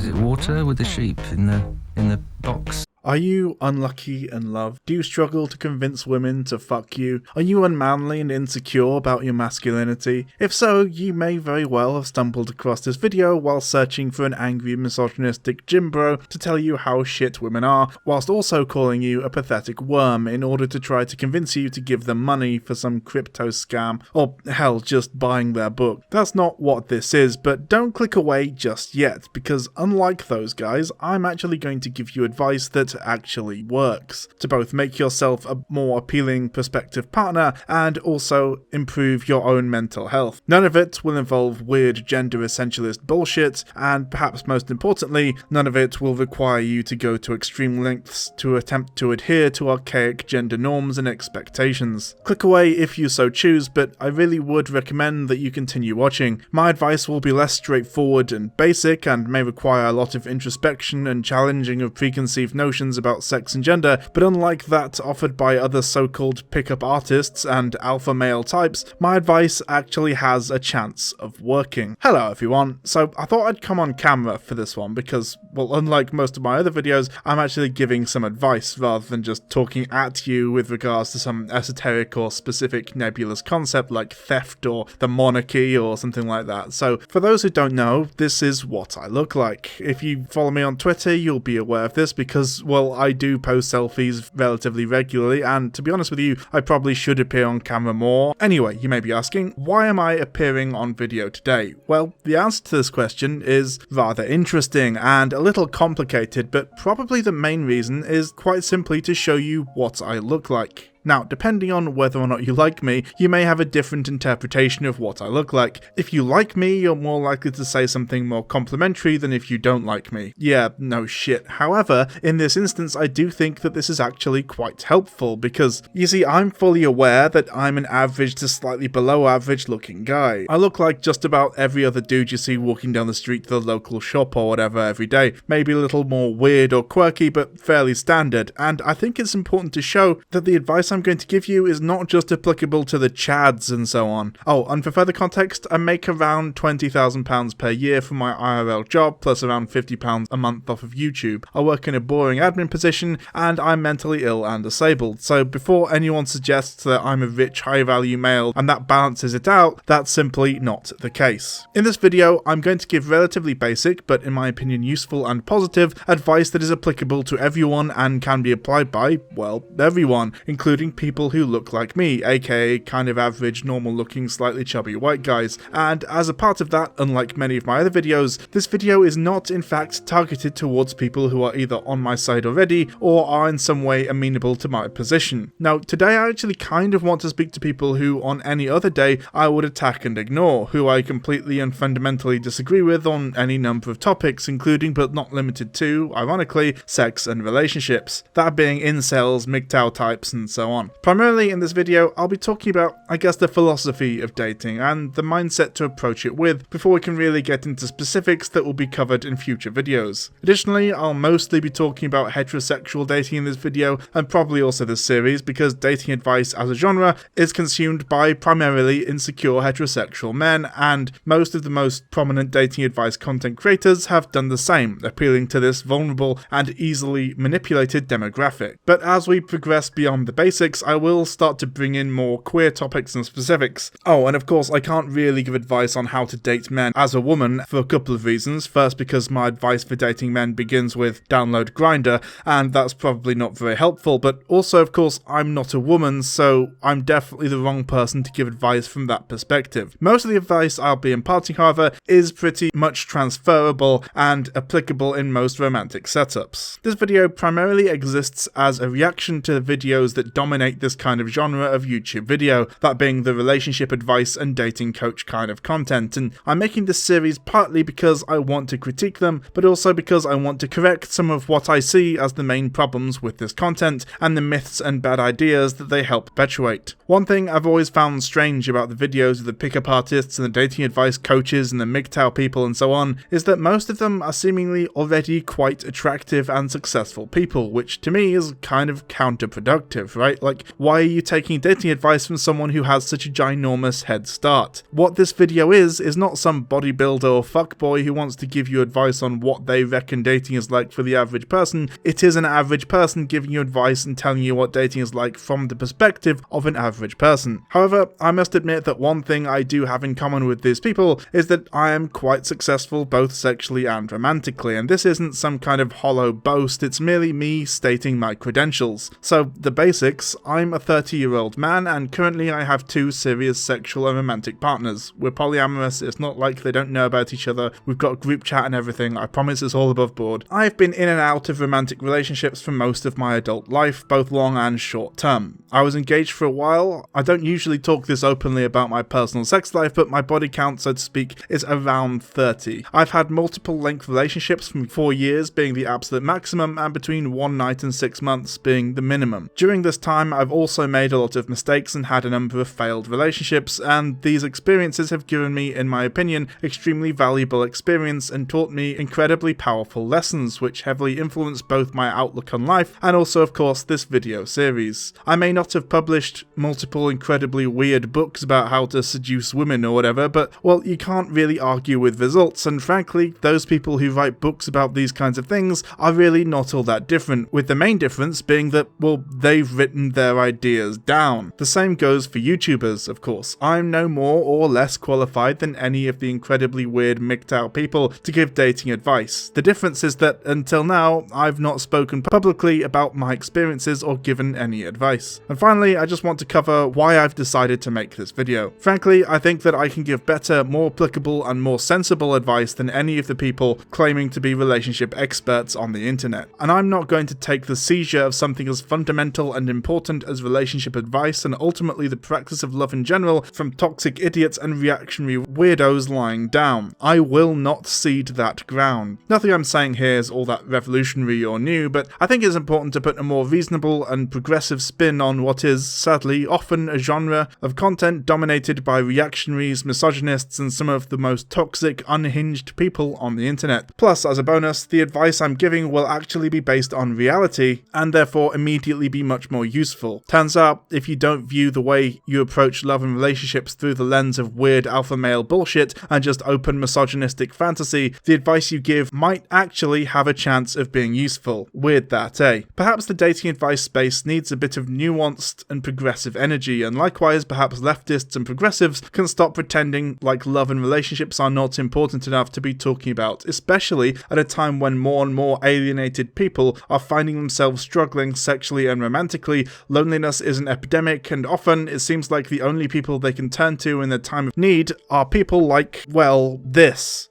Is it water with the sheep in the box? Are you unlucky in love? Do you struggle to convince women to fuck you? Are you unmanly and insecure about your masculinity? If so, you may very well have stumbled across this video while searching for an angry misogynistic gym bro to tell you how shit women are, whilst also calling you a pathetic worm in order to try to convince you to give them money for some crypto scam, or hell, just buying their book. That's not what this is, but don't click away just yet, because unlike those guys, I'm actually going to give you advice that actually works to both make yourself a more appealing prospective partner and also improve your own mental health. None of it will involve weird gender essentialist bullshit, and perhaps most importantly, none of it will require you to go to extreme lengths to attempt to adhere to archaic gender norms and expectations. Click away if you so choose, but I really would recommend that you continue watching. My advice will be less straightforward and basic and may require a lot of introspection and challenging of preconceived notions about sex and gender, but unlike that offered by other so-called pickup artists and alpha male types, my advice actually has a chance of working. Hello everyone, so I thought I'd come on camera for this one because, well, unlike most of my other videos, I'm actually giving some advice rather than just talking at you with regards to some esoteric or specific nebulous concept like theft or the monarchy or something like that. So for those who don't know, this is what I look like. If you follow me on Twitter, you'll be aware of this because, well, I do post selfies relatively regularly, and to be honest with you, I probably should appear on camera more. Anyway, you may be asking, why am I appearing on video today? Well, the answer to this question is rather interesting and a little complicated, but probably the main reason is quite simply to show you what I look like. Now, depending on whether or not you like me, you may have a different interpretation of what I look like. If you like me, you're more likely to say something more complimentary than if you don't like me. Yeah, no shit. However, in this instance, I do think that this is actually quite helpful because, you see, I'm fully aware that I'm an average to slightly below average looking guy. I look like just about every other dude you see walking down the street to the local shop or whatever every day. Maybe a little more weird or quirky, but fairly standard. And I think it's important to show that the advice I'm going to give you is not just applicable to the chads and so on. Oh, and for further context, I make around £20,000 per year from my IRL job, plus around £50 a month off of YouTube. I work in a boring admin position, and I'm mentally ill and disabled, so before anyone suggests that I'm a rich, high-value male and that balances it out, that's simply not the case. In this video, I'm going to give relatively basic, but in my opinion useful and positive, advice that is applicable to everyone and can be applied by, well, everyone, including people who look like me, aka kind of average, normal looking, slightly chubby white guys. And as a part of that, unlike many of my other videos, this video is not in fact targeted towards people who are either on my side already or are in some way amenable to my position. Now, today I actually kind of want to speak to people who on any other day I would attack and ignore, who I completely and fundamentally disagree with on any number of topics, including but not limited to, ironically, sex and relationships. That being incels, MGTOW types and so on. Primarily in this video, I'll be talking about, I guess, the philosophy of dating and the mindset to approach it with before we can really get into specifics that will be covered in future videos. Additionally, I'll mostly be talking about heterosexual dating in this video and probably also this series because dating advice as a genre is consumed by primarily insecure heterosexual men, and most of the most prominent dating advice content creators have done the same, appealing to this vulnerable and easily manipulated demographic. But as we progress beyond the basics, I will start to bring in more queer topics and specifics. Oh, and of course I can't really give advice on how to date men as a woman for a couple of reasons. First, because my advice for dating men begins with download Grindr, and that's probably not very helpful, but also of course I'm not a woman, so I'm definitely the wrong person to give advice from that perspective. Most of the advice I'll be imparting, however, is pretty much transferable and applicable in most romantic setups. This video primarily exists as a reaction to the videos that dominate this kind of genre of YouTube video, that being the relationship advice and dating coach kind of content, and I'm making this series partly because I want to critique them, but also because I want to correct some of what I see as the main problems with this content and the myths and bad ideas that they help perpetuate. One thing I've always found strange about the videos of the pickup artists and the dating advice coaches and the MGTOW people and so on is that most of them are seemingly already quite attractive and successful people, which to me is kind of counterproductive, right? right? Like, why are you taking dating advice from someone who has such a ginormous head start? What this video is not some bodybuilder or fuckboy who wants to give you advice on what they reckon dating is like for the average person. It is an average person giving you advice and telling you what dating is like from the perspective of an average person. However, I must admit that one thing I do have in common with these people is that I am quite successful both sexually and romantically, and this isn't some kind of hollow boast, it's merely me stating my credentials. So, the basics: I'm a 30-year-old man, and currently I have 2 serious sexual and romantic partners. We're polyamorous, it's not like they don't know about each other, we've got a group chat and everything, I promise it's all above board. I've been in and out of romantic relationships for most of my adult life, both long and short term. I was engaged for a while. I don't usually talk this openly about my personal sex life, but my body count, so to speak, is around 30. I've had multiple length relationships, from 4 years being the absolute maximum and between 1 night and 6 months being the minimum. During this time, I've also made a lot of mistakes and had a number of failed relationships, and these experiences have given me, in my opinion, extremely valuable experience and taught me incredibly powerful lessons which heavily influenced both my outlook on life and also, of course, this video series. I may not have published multiple incredibly weird books about how to seduce women or whatever, but, well, you can't really argue with results, and frankly, those people who write books about these kinds of things are really not all that different, with the main difference being that, well, they've written their ideas down. The same goes for YouTubers, of course. I'm no more or less qualified than any of the incredibly weird MGTOW people to give dating advice. The difference is that, until now, I've not spoken publicly about my experiences or given any advice. And finally, I just want to cover why I've decided to make this video. Frankly, I think that I can give better, more applicable and more sensible advice than any of the people claiming to be relationship experts on the internet. And I'm not going to take the seizure of something as fundamental and important as relationship advice and ultimately the practice of love in general from toxic idiots and reactionary weirdos lying down. I will not cede that ground. Nothing I'm saying here is all that revolutionary or new, but I think it's important to put a more reasonable and progressive spin on what is, sadly, often a genre of content dominated by reactionaries, misogynists, and some of the most toxic, unhinged people on the internet. Plus, as a bonus, the advice I'm giving will actually be based on reality, and therefore immediately be much more useful. Turns out, if you don't view the way you approach love and relationships through the lens of weird alpha male bullshit and just open misogynistic fantasy, the advice you give might actually have a chance of being useful. Weird that, eh? Perhaps the dating advice space needs a bit of nuanced and progressive energy, and likewise perhaps leftists and progressives can stop pretending like love and relationships are not important enough to be talking about, especially at a time when more and more alienated people are finding themselves struggling sexually and romantically. Loneliness is an epidemic, and often it seems like the only people they can turn to in their time of need are people like, well, this.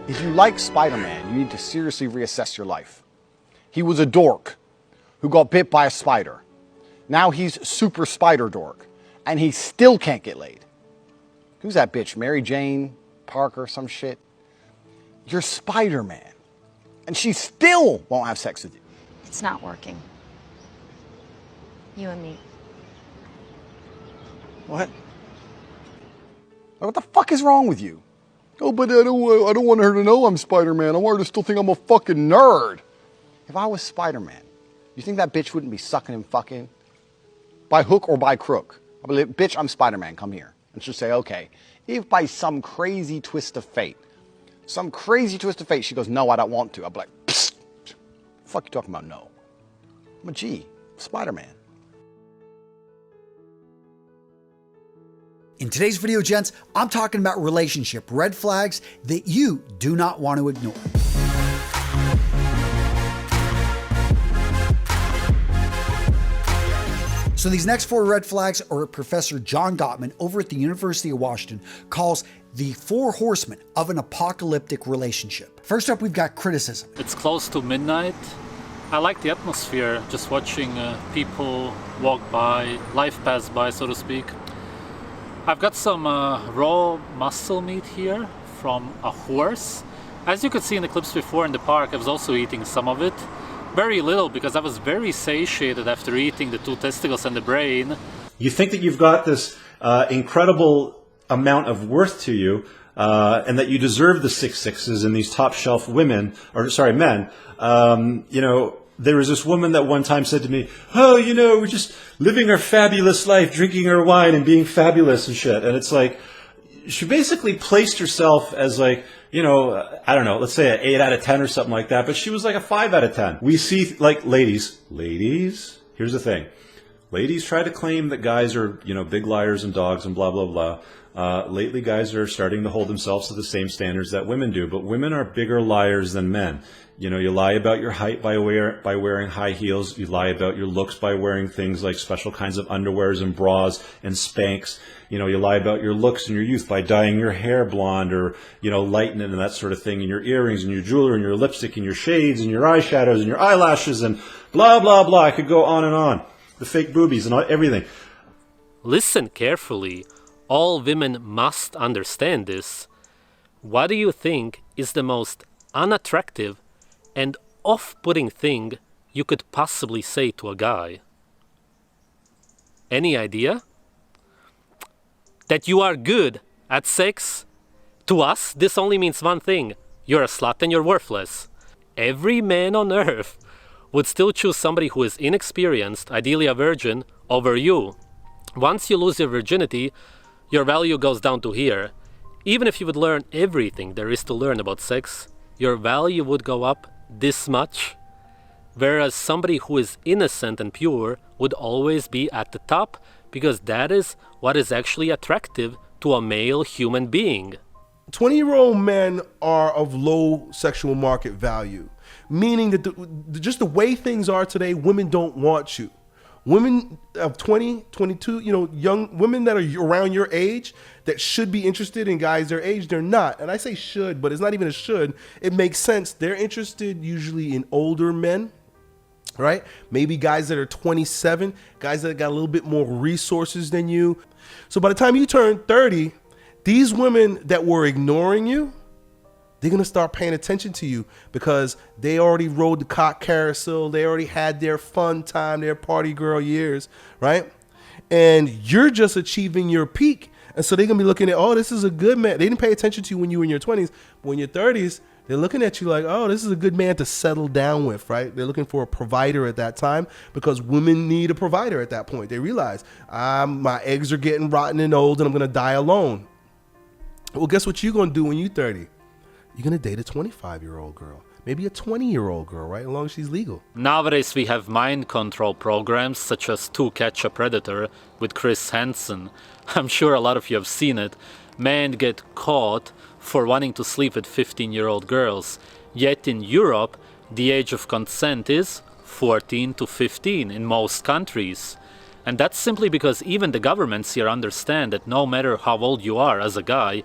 If you like Spider-Man, you need to seriously reassess your life. He was a dork who got bit by a spider. Now he's super spider dork, and he still can't get laid. Who's that bitch? Mary Jane Parker, some shit? You're Spider-Man, and she still won't have sex with you. It's not working. You and me. What? What the fuck is wrong with you? Oh, but I don't want her to know I'm Spider-Man. I want her to still think I'm a fucking nerd. If I was Spider-Man, you think that bitch wouldn't be sucking and fucking? By hook or by crook? I'd be like, bitch, I'm Spider-Man, come here. And she'll say, okay. If by some crazy twist of fate, she goes, no, I don't want to. I'd be like, psst, the fuck you talking about no? I'm a G, Spider-Man. In today's video, gents, I'm talking about relationship red flags that you do not want to ignore. So these next 4 red flags are what Professor John Gottman over at the University of Washington calls the 4 horsemen of an apocalyptic relationship. First up, we've got criticism. It's close to midnight. I like the atmosphere, just watching people walk by, life pass by, so to speak. I've got some raw muscle meat here from a horse. As you could see in the clips before in the park, I was also eating some of it. Very little, because I was very satiated after eating the 2 testicles and the brain. You think that you've got this incredible amount of worth to you, and that you deserve the 6 6s and these top shelf women, or sorry, men. You know, there was this woman that one time said to me, oh, you know, we're just living our fabulous life, drinking our wine and being fabulous and shit. And it's like, she basically placed herself as like, you know, I don't know, let's say an 8 out of 10 or something like that, but she was like a 5 out of 10. We see, like, ladies, here's the thing. Ladies try to claim that guys are, you know, big liars and dogs and blah, blah, blah. Lately, guys are starting to hold themselves to the same standards that women do, but women are bigger liars than men. You know, you lie about your height by wearing high heels. You lie about your looks by wearing things like special kinds of underwears and bras and Spanx. You know, you lie about your looks and your youth by dyeing your hair blonde or, you know, lightening it and that sort of thing, and your earrings and your jewelry and your lipstick and your shades and your eyeshadows and your eyelashes and blah, blah, blah. I could go on and on. The fake boobies and everything. Listen carefully. All women must understand this. What do you think is the most unattractive and off-putting thing you could possibly say to a guy? Any idea? That you are good at sex? To us, this only means one thing. You're a slut and you're worthless. Every man on earth would still choose somebody who is inexperienced, ideally a virgin, over you. Once you lose your virginity, your value goes down to here. Even if you would learn everything there is to learn about sex, your value would go up this much. Whereas somebody who is innocent and pure would always be at the top, because that is what is actually attractive to a male human being. 20-year-old men are of low sexual market value, meaning that just the way things are today, women don't want you. Women of 20, 22, you know, young women that are around your age that should be interested in guys their age, they're not. And I say should, but it's not even a should. It makes sense. They're interested usually in older men, right? Maybe guys that are 27, guys that got a little bit more resources than you. So by the time you turn 30, these women that were ignoring you, they're going to start paying attention to you because they already rode the cock carousel. They already had their fun time, their party girl years, right? And you're just achieving your peak. And so they're going to be looking at, oh, this is a good man. They didn't pay attention to you when you were in your 20s. But when you're 30s, they're looking at you like, oh, this is a good man to settle down with, right? They're looking for a provider at that time because women need a provider at that point. They realize, my eggs are getting rotten and old and I'm going to die alone. Well, guess what you're going to do when you're 30? You're going to date a 25-year-old girl, maybe a 20-year-old girl, right? As long as she's legal. Nowadays we have mind control programs such as To Catch a Predator with Chris Hansen. I'm sure a lot of you have seen it. Men get caught for wanting to sleep with 15-year-old girls. Yet in Europe, the age of consent is 14 to 15 in most countries. And that's simply because even the governments here understand that no matter how old you are as a guy,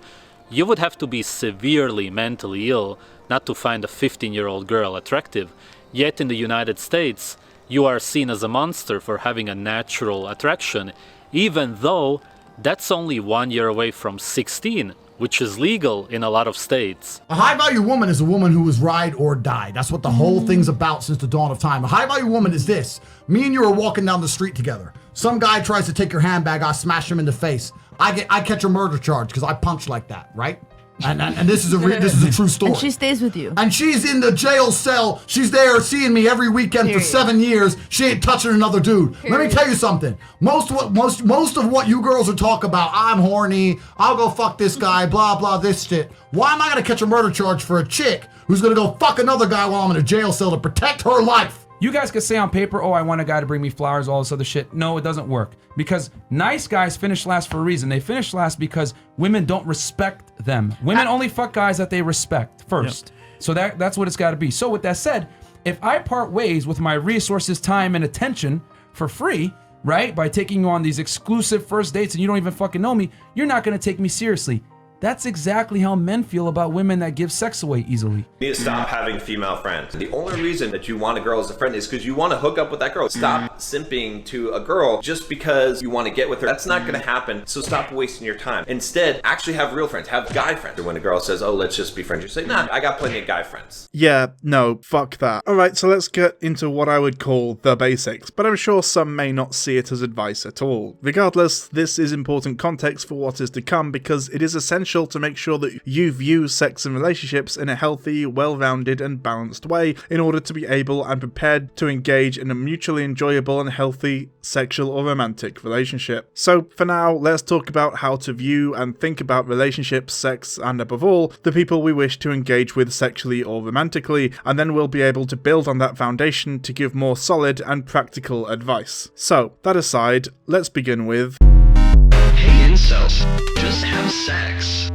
you would have to be severely mentally ill not to find a 15-year-old girl attractive. Yet in the United States, you are seen as a monster for having a natural attraction, even though that's only 1 year away from 16, which is legal in a lot of states. A high-value woman is a woman who is ride or die. That's what the whole thing's about since the dawn of time. A high-value woman is this. Me and you are walking down the street together. Some guy tries to take your handbag, I smash him in the face. I catch a murder charge because I punch like that, right? And this is a true story. And she stays with you. And she's in the jail cell. She's there seeing me every weekend for 7 years. She ain't touching another dude. Let me tell you something. Most of what you girls are talk about, I'm horny, I'll go fuck this guy, blah, blah, this shit. Why am I going to catch a murder charge for a chick who's going to go fuck another guy while I'm in a jail cell to protect her life? You guys could say on paper, oh, I want a guy to bring me flowers, all this other shit. No, it doesn't work. Because nice guys finish last for a reason. They finish last because women don't respect them. Women only fuck guys that they respect first. Yep. So that's what it's got to be. So with that said, if I part ways with my resources, time, and attention for free, right, by taking you on these exclusive first dates and you don't even fucking know me, you're not going to take me seriously. That's exactly how men feel about women that give sex away easily. You need to stop having female friends. The only reason that you want a girl as a friend is because you want to hook up with that girl. Stop simping to a girl just because you want to get with her. That's not going to happen, so stop wasting your time. Instead, actually have real friends. Have guy friends. When a girl says, oh, let's just be friends, you say, nah, I got plenty of guy friends. Yeah, no, fuck that. Alright, so let's get into what I would call the basics, but I'm sure some may not see it as advice at all. Regardless, this is important context for what is to come because it is essential essential to make sure that you view sex and relationships in a healthy, well-rounded and balanced way in order to be able and prepared to engage in a mutually enjoyable and healthy sexual or romantic relationship. So for now, let's talk about how to view and think about relationships, sex, and above all, the people we wish to engage with sexually or romantically, and then we'll be able to build on that foundation to give more solid and practical advice. So, that aside, let's begin with... Hey incels, just have sex.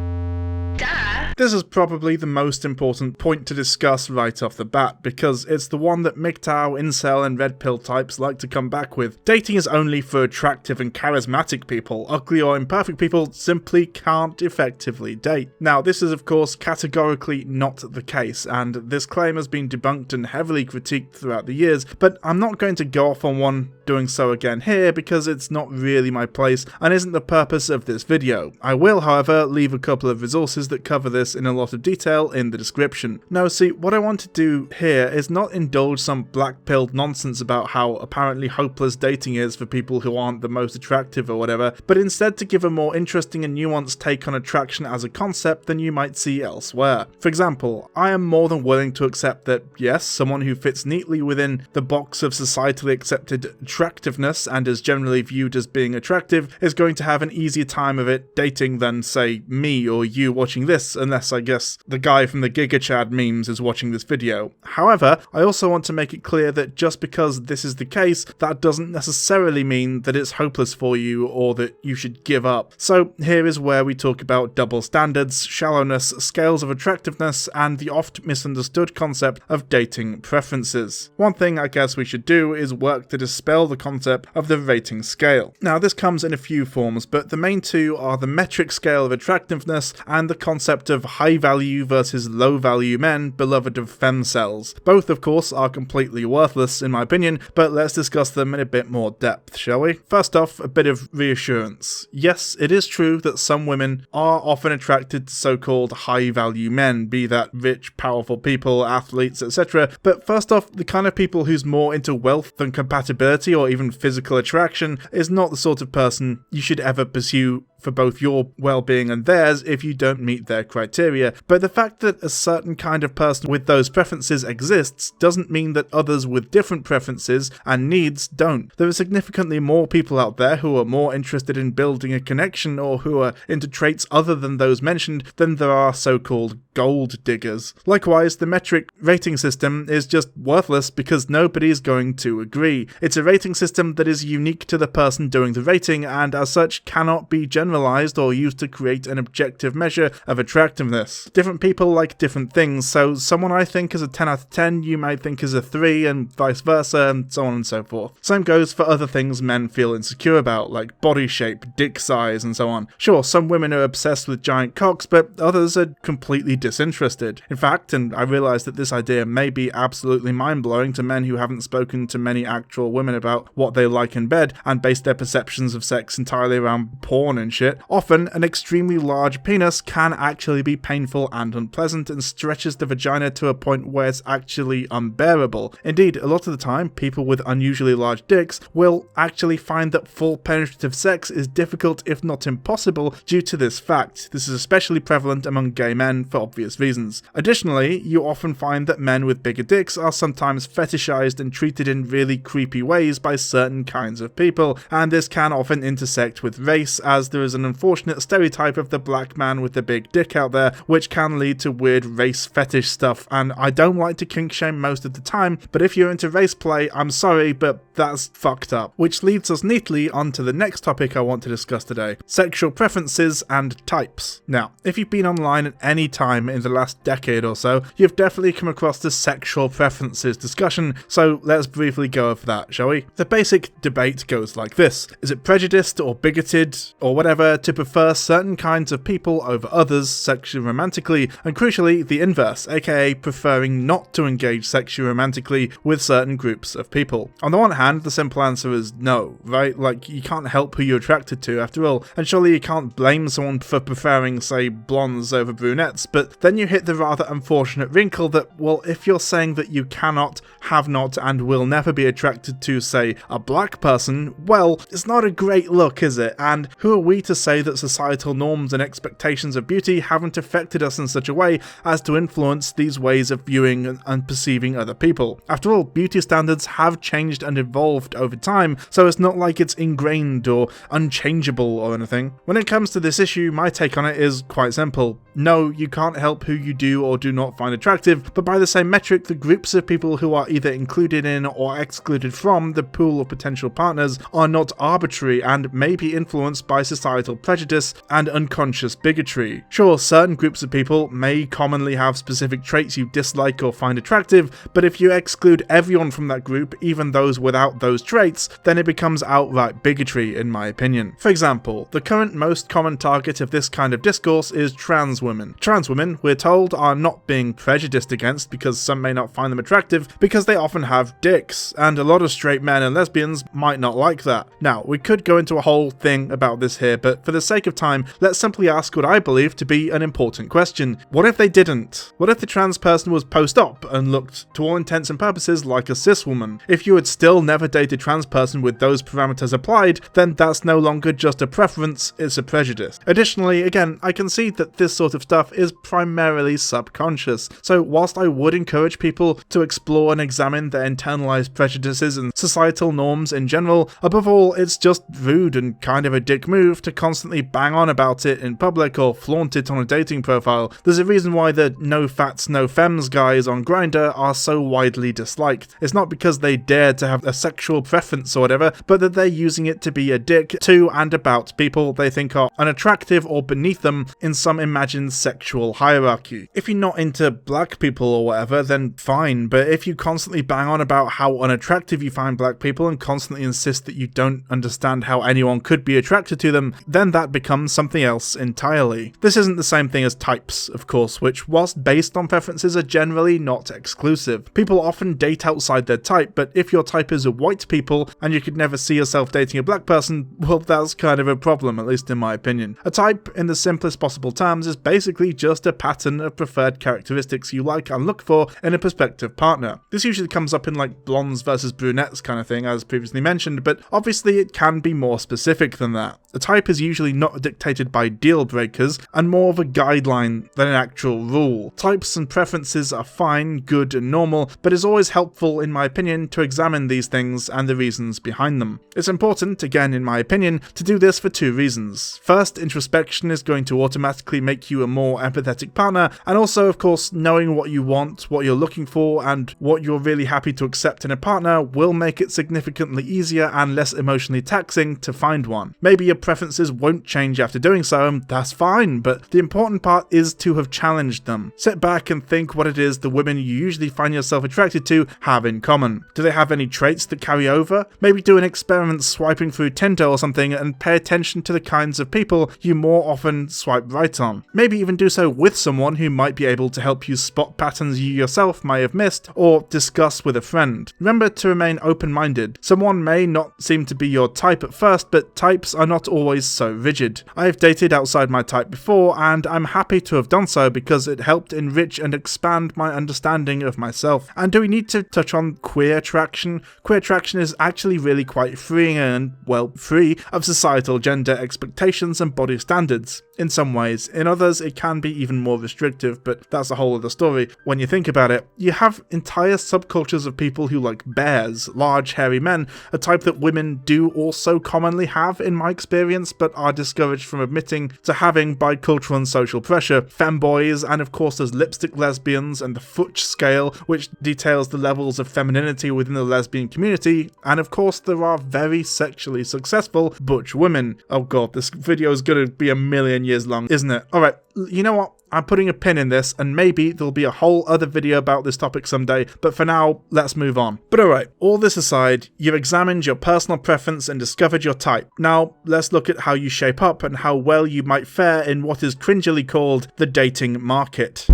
This is probably the most important point to discuss right off the bat, because it's the one that MGTOW, incel, and red pill types like to come back with. Dating is only for attractive and charismatic people. Ugly or imperfect people simply can't effectively date. Now, this is of course categorically not the case, and this claim has been debunked and heavily critiqued throughout the years, but I'm not going to go off on one doing so again here because it's not really my place and isn't the purpose of this video. I will, however, leave a couple of resources that cover this in a lot of detail in the description. Now see, what I want to do here is not indulge some black-pilled nonsense about how apparently hopeless dating is for people who aren't the most attractive or whatever, but instead to give a more interesting and nuanced take on attraction as a concept than you might see elsewhere. For example, I am more than willing to accept that, yes, someone who fits neatly within the box of societally accepted attractiveness and is generally viewed as being attractive is going to have an easier time of it dating than, say, me or you watching this, unless I guess the guy from the Giga Chad memes is watching this video. However, I also want to make it clear that just because this is the case, that doesn't necessarily mean that it's hopeless for you or that you should give up. So here is where we talk about double standards, shallowness, scales of attractiveness, and the oft misunderstood concept of dating preferences. One thing I guess we should do is work to dispel the concept of the rating scale. Now this comes in a few forms, but the main two are the metric scale of attractiveness and the concept of high value versus low value men, beloved of femcels. Both of course are completely worthless in my opinion, but let's discuss them in a bit more depth, shall we? First off, a bit of reassurance. Yes, it is true that some women are often attracted to so-called high value men, be that rich, powerful people, athletes, etc. But first off, the kind of people who's more into wealth than compatibility or even physical attraction is not the sort of person you should ever pursue for both your well-being and theirs if you don't meet their criteria. But the fact that a certain kind of person with those preferences exists doesn't mean that others with different preferences and needs don't. There are significantly more people out there who are more interested in building a connection or who are into traits other than those mentioned than there are so-called gold diggers. Likewise, the metric rating system is just worthless because nobody's going to agree. It's a rating system that is unique to the person doing the rating and as such cannot be generalized or used to create an objective measure of attractiveness. Different people like different things, so someone I think is a 10 out of 10 you might think is a 3 and vice versa and so on and so forth. Same goes for other things men feel insecure about, like body shape, dick size and so on. Sure, some women are obsessed with giant cocks, but others are completely disinterested. In fact, and I realise that this idea may be absolutely mind-blowing to men who haven't spoken to many actual women about what they like in bed and base their perceptions of sex entirely around porn and shit. Often, an extremely large penis can actually be painful and unpleasant and stretches the vagina to a point where it's actually unbearable. Indeed, a lot of the time, people with unusually large dicks will actually find that full penetrative sex is difficult if not impossible due to this fact. This is especially prevalent among gay men for obvious reasons. Additionally, you often find that men with bigger dicks are sometimes fetishized and treated in really creepy ways by certain kinds of people, and this can often intersect with race, as there is an unfortunate stereotype of the black man with the big dick out there, which can lead to weird race fetish stuff, and I don't like to kink shame most of the time, but if you're into race play, I'm sorry, but that's fucked up. Which leads us neatly onto the next topic I want to discuss today, sexual preferences and types. Now, if you've been online at any time in the last decade or so, you've definitely come across the sexual preferences discussion, so let's briefly go over that, shall we? The basic debate goes like this: is it prejudiced or bigoted or whatever to prefer certain kinds of people over others sexually romantically, and crucially the inverse, aka preferring not to engage sexually romantically with certain groups of people? On the one hand, the simple answer is no, right? Like, you can't help who you're attracted to after all, and surely you can't blame someone for preferring, say, blondes over brunettes, but then you hit the rather unfortunate wrinkle that, well, if you're saying that you cannot, have not, and will never be attracted to, say, a black person, well, it's not a great look, is it? And who are we to say that societal norms and expectations of beauty haven't affected us in such a way as to influence these ways of viewing and perceiving other people. After all, beauty standards have changed and evolved over time, so it's not like it's ingrained or unchangeable or anything. When it comes to this issue, my take on it is quite simple. No, you can't help who you do or do not find attractive, but by the same metric, the groups of people who are either included in or excluded from the pool of potential partners are not arbitrary and may be influenced by societal prejudice and unconscious bigotry. Sure, certain groups of people may commonly have specific traits you dislike or find attractive, but if you exclude everyone from that group, even those without those traits, then it becomes outright bigotry in my opinion. For example, the current most common target of this kind of discourse is trans women. Trans women, we're told, are not being prejudiced against because some may not find them attractive because they often have dicks, and a lot of straight men and lesbians might not like that. Now, we could go into a whole thing about this here, but for the sake of time, let's simply ask what I believe to be an important question. What if they didn't? What if the trans person was post-op and looked, to all intents and purposes, like a cis woman? If you had still never dated a trans person with those parameters applied, then that's no longer just a preference, it's a prejudice. Additionally, again, I concede that this sort of stuff is primarily subconscious, so whilst I would encourage people to explore and examine their internalized prejudices and societal norms in general, above all, it's just rude and kind of a dick move to constantly bang on about it in public or flaunt it on a dating profile. There's a reason why the no fats, no femmes guys on Grindr are so widely disliked. It's not because they dare to have a sexual preference or whatever, but that they're using it to be a dick to and about people they think are unattractive or beneath them in some imagined sexual hierarchy. If you're not into black people or whatever, then fine, but if you constantly bang on about how unattractive you find black people and constantly insist that you don't understand how anyone could be attracted to them, then that becomes something else entirely. This isn't the same thing as types, of course, which, whilst based on preferences, are generally not exclusive. People often date outside their type, but if your type is a white people and you could never see yourself dating a black person, well, that's kind of a problem, at least in my opinion. A type, in the simplest possible terms, is basically just a pattern of preferred characteristics you like and look for in a prospective partner. This usually comes up in like blondes versus brunettes kind of thing, as previously mentioned, but obviously it can be more specific than that. A type is usually not dictated by deal breakers and more of a guideline than an actual rule. Types and preferences are fine, good, and normal, but it's always helpful, in my opinion, to examine these things and the reasons behind them. It's important, again in my opinion, to do this for two reasons. First, introspection is going to automatically make you a more empathetic partner, and also, of course, knowing what you want, what you're looking for, and what you're really happy to accept in a partner will make it significantly easier and less emotionally taxing to find one. Maybe your preferences won't change after doing so, and that's fine, but the important part is to have challenged them. Sit back and think what it is the women you usually find yourself attracted to have in common. Do they have any traits that carry over? Maybe do an experiment swiping through Tinder or something and pay attention to the kinds of people you more often swipe right on. Maybe even do so with someone who might be able to help you spot patterns you yourself may have missed or discuss with a friend. Remember to remain open-minded. Someone may not seem to be your type at first, but types are not always so rigid. I've dated outside my type before, and I'm happy to have done so because it helped enrich and expand my understanding of myself. And do we need to touch on queer attraction? Queer attraction is actually really quite freeing and, well, free of societal gender expectations and body standards. In some ways. In others, it can be even more restrictive, but that's a whole other story. When you think about it, you have entire subcultures of people who like bears, large hairy men, a type that women do also commonly have in my experience, but are discouraged from admitting to having by cultural and social pressure. Femboys, and of course there's lipstick lesbians and the Futch scale, which details the levels of femininity within the lesbian community, and of course there are very sexually successful butch women. Oh god, this video is gonna be a million years long, isn't it? Alright, you know what? I'm putting a pin in this, and maybe there'll be a whole other video about this topic someday, but for now, let's move on. But alright, all this aside, you've examined your personal preference and discovered your type. Now, let's look at how you shape up and how well you might fare in what is cringily called the dating market.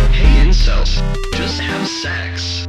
Hey incels, just have sex.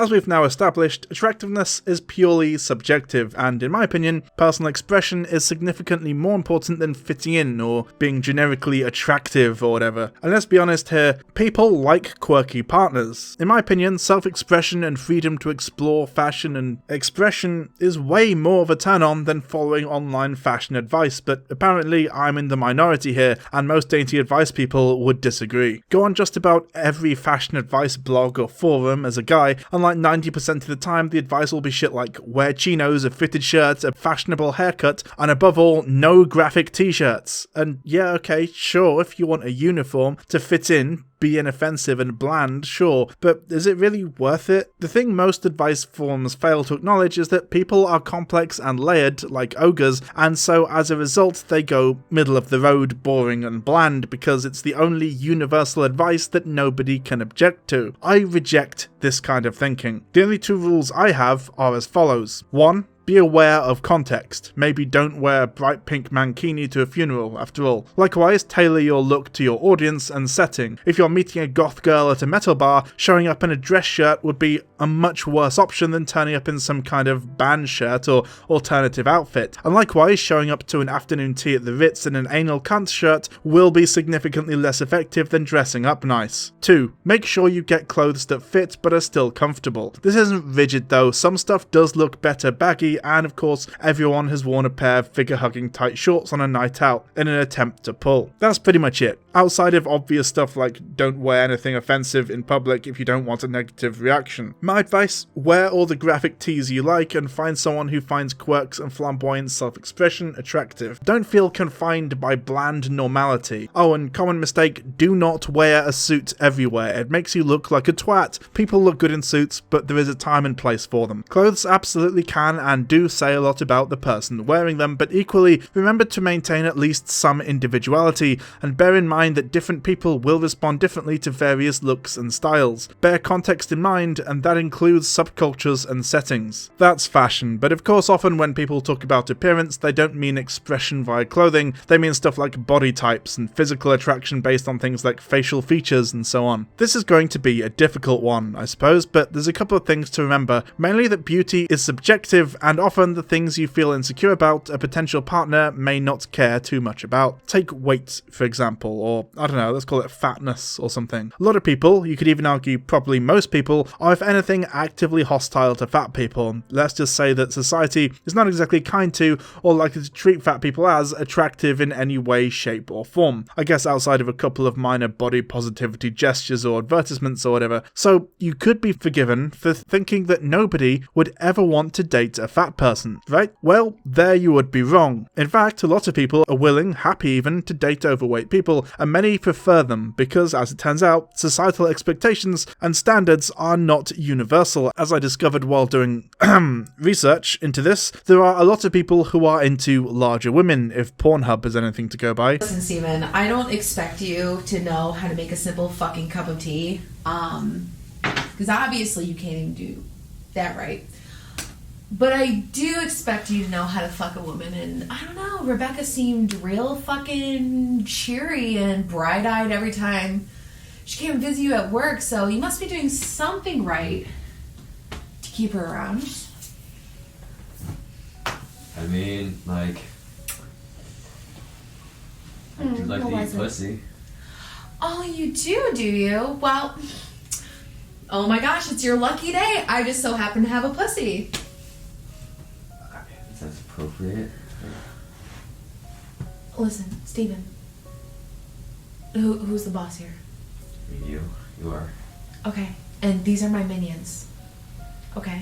As we've now established, attractiveness is purely subjective, and in my opinion, personal expression is significantly more important than fitting in or being generically attractive or whatever. And let's be honest here, people like quirky partners. In my opinion, self-expression and freedom to explore fashion and expression is way more of a turn-on than following online fashion advice, but apparently I'm in the minority here, and most dainty advice people would disagree. Go on just about every fashion advice blog or forum as a guy, and like 90% of the time the advice will be shit like wear chinos, a fitted shirt, a fashionable haircut, and above all, no graphic t-shirts. And yeah, okay, sure, if you want a uniform to fit in, be inoffensive and bland, sure, but is it really worth it? The thing most advice forums fail to acknowledge is that people are complex and layered, like ogres, and so as a result they go middle of the road, boring and bland, because it's the only universal advice that nobody can object to. I reject this kind of thinking. The only two rules I have are as follows. 1. Be aware of context. Maybe don't wear a bright pink mankini to a funeral, after all. Likewise, tailor your look to your audience and setting. If you're meeting a goth girl at a metal bar, showing up in a dress shirt would be a much worse option than turning up in some kind of band shirt or alternative outfit. And likewise, showing up to an afternoon tea at the Ritz in an anal cunt shirt will be significantly less effective than dressing up nice. 2. Make sure you get clothes that fit but are still comfortable. This isn't rigid though, some stuff does look better baggy, and of course everyone has worn a pair of figure-hugging tight shorts on a night out in an attempt to pull. That's pretty much it. Outside of obvious stuff like don't wear anything offensive in public if you don't want a negative reaction. My advice, wear all the graphic tees you like and find someone who finds quirks and flamboyant self-expression attractive. Don't feel confined by bland normality. Oh, and common mistake, do not wear a suit everywhere. It makes you look like a twat. People look good in suits, but there is a time and place for them. Clothes absolutely can and do say a lot about the person wearing them, but equally, remember to maintain at least some individuality, and bear in mind that different people will respond differently to various looks and styles. Bear context in mind, and that includes subcultures and settings. That's fashion, but of course often when people talk about appearance, they don't mean expression via clothing, they mean stuff like body types and physical attraction based on things like facial features and so on. This is going to be a difficult one, I suppose, but there's a couple of things to remember, mainly that beauty is subjective, and often the things you feel insecure about a potential partner may not care too much about. Take weight, for example, or I don't know, let's call it fatness or something. A lot of people, you could even argue probably most people, are if anything actively hostile to fat people. Let's just say that society is not exactly kind to or likely to treat fat people as attractive in any way, shape or form. I guess outside of a couple of minor body positivity gestures or advertisements or whatever. So you could be forgiven for thinking that nobody would ever want to date a fat person, right? Well, there you would be wrong. In fact, a lot of people are willing, happy even, to date overweight people, and many prefer them because, as it turns out, societal expectations and standards are not universal. As I discovered while doing research into this, there are a lot of people who are into larger women, if Pornhub is anything to go by. Listen, Steven, I don't expect you to know how to make a simple fucking cup of tea, because obviously you can't even do that right. But I do expect you to know how to fuck a woman, and I don't know, Rebecca seemed real fucking cheery and bright-eyed every time she came and visit you at work, so you must be doing something right to keep her around. I mean, like, I do like to eat pussy. Oh, you do you? Well, oh my gosh, it's your lucky day. I just so happen to have a pussy. That's appropriate. Listen, Steven. Who's the boss here? You are. Okay, and these are my minions. Okay?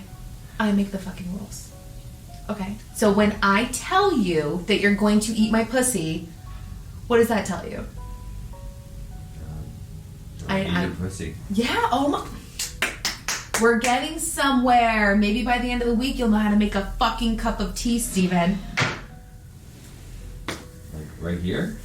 I make the fucking rules. Okay? So when I tell you that you're going to eat my pussy, what does that tell you? Eat your pussy. Yeah, oh my... We're getting somewhere. Maybe by the end of the week you'll know how to make a fucking cup of tea, Steven. Like right here?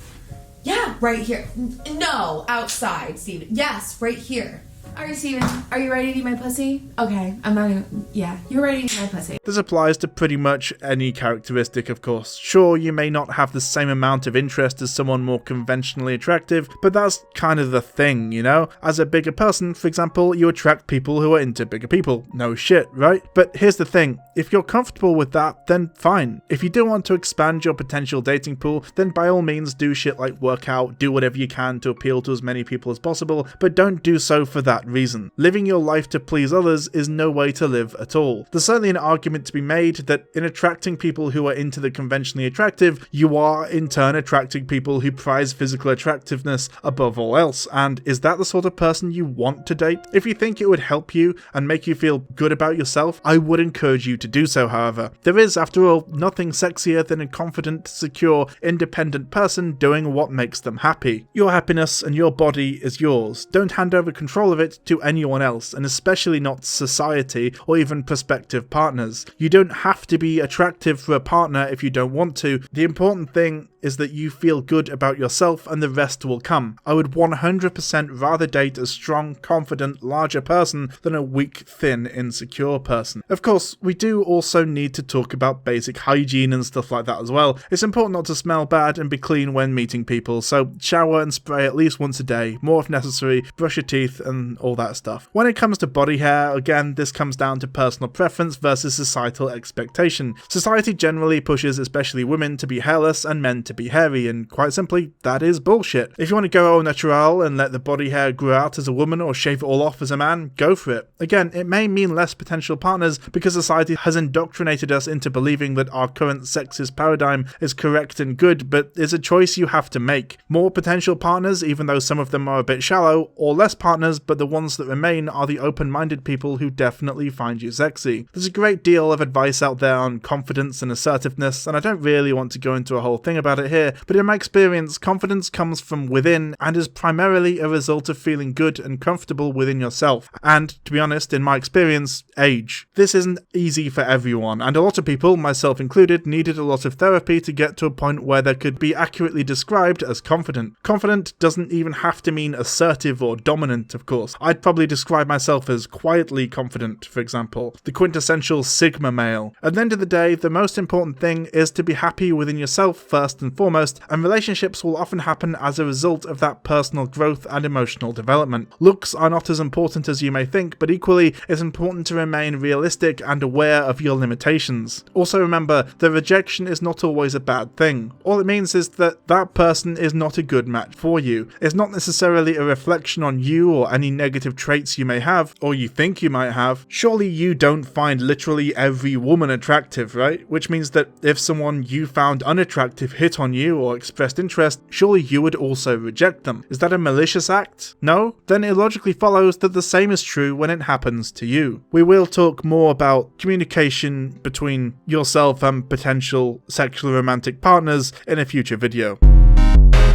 Yeah, right here. No, outside, Steven. Yes, right here. Alright, Steven, are you ready to eat my pussy? Okay, I'm not gonna... Yeah, you're ready to eat my pussy. This applies to pretty much any characteristic, of course. Sure, you may not have the same amount of interest as someone more conventionally attractive, but that's kind of the thing, you know? As a bigger person, for example, you attract people who are into bigger people. No shit, right? But here's the thing, if you're comfortable with that, then fine. If you do want to expand your potential dating pool, then by all means do shit like work out, do whatever you can to appeal to as many people as possible, but don't do so for that reason. Living your life to please others is no way to live at all. There's certainly an argument to be made that in attracting people who are into the conventionally attractive, you are in turn attracting people who prize physical attractiveness above all else, and is that the sort of person you want to date? If you think it would help you and make you feel good about yourself, I would encourage you to do so, however. There is, after all, nothing sexier than a confident, secure, independent person doing what makes them happy. Your happiness and your body is yours. Don't hand over control of it to anyone else, and especially not society or even prospective partners. You don't have to be attractive for a partner if you don't want to. The important thing is that you feel good about yourself and the rest will come. I would 100% rather date a strong, confident, larger person than a weak, thin, insecure person. Of course, we do also need to talk about basic hygiene and stuff like that as well. It's important not to smell bad and be clean when meeting people, so shower and spray at least once a day, more if necessary, brush your teeth and all that stuff. When it comes to body hair, again, this comes down to personal preference versus societal expectation. Society generally pushes especially women to be hairless and men to be hairy, and quite simply, that is bullshit. If you want to go au natural and let the body hair grow out as a woman or shave it all off as a man, go for it. Again, it may mean less potential partners because society has indoctrinated us into believing that our current sexist paradigm is correct and good, but it's a choice you have to make. More potential partners, even though some of them are a bit shallow, or less partners, but the ones that remain are the open-minded people who definitely find you sexy. There's a great deal of advice out there on confidence and assertiveness, and I don't really want to go into a whole thing about it here, but in my experience, confidence comes from within and is primarily a result of feeling good and comfortable within yourself, and, to be honest, in my experience, age. This isn't easy for everyone, and a lot of people, myself included, needed a lot of therapy to get to a point where they could be accurately described as confident. Confident doesn't even have to mean assertive or dominant, of course. I'd probably describe myself as quietly confident, for example, the quintessential Sigma male. At the end of the day, the most important thing is to be happy within yourself first and foremost, and relationships will often happen as a result of that personal growth and emotional development. Looks are not as important as you may think, but equally, it's important to remain realistic and aware of your limitations. Also remember, that rejection is not always a bad thing. All it means is that that person is not a good match for you. It's not necessarily a reflection on you or any negative traits you may have, or you think you might have. Surely you don't find literally every woman attractive, right? Which means that if someone you found unattractive hit on you or expressed interest, surely you would also reject them. Is that a malicious act? No? Then it logically follows that the same is true when it happens to you. We will talk more about communication between yourself and potential sexual romantic partners in a future video.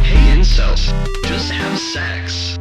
Hey incels, just have sex.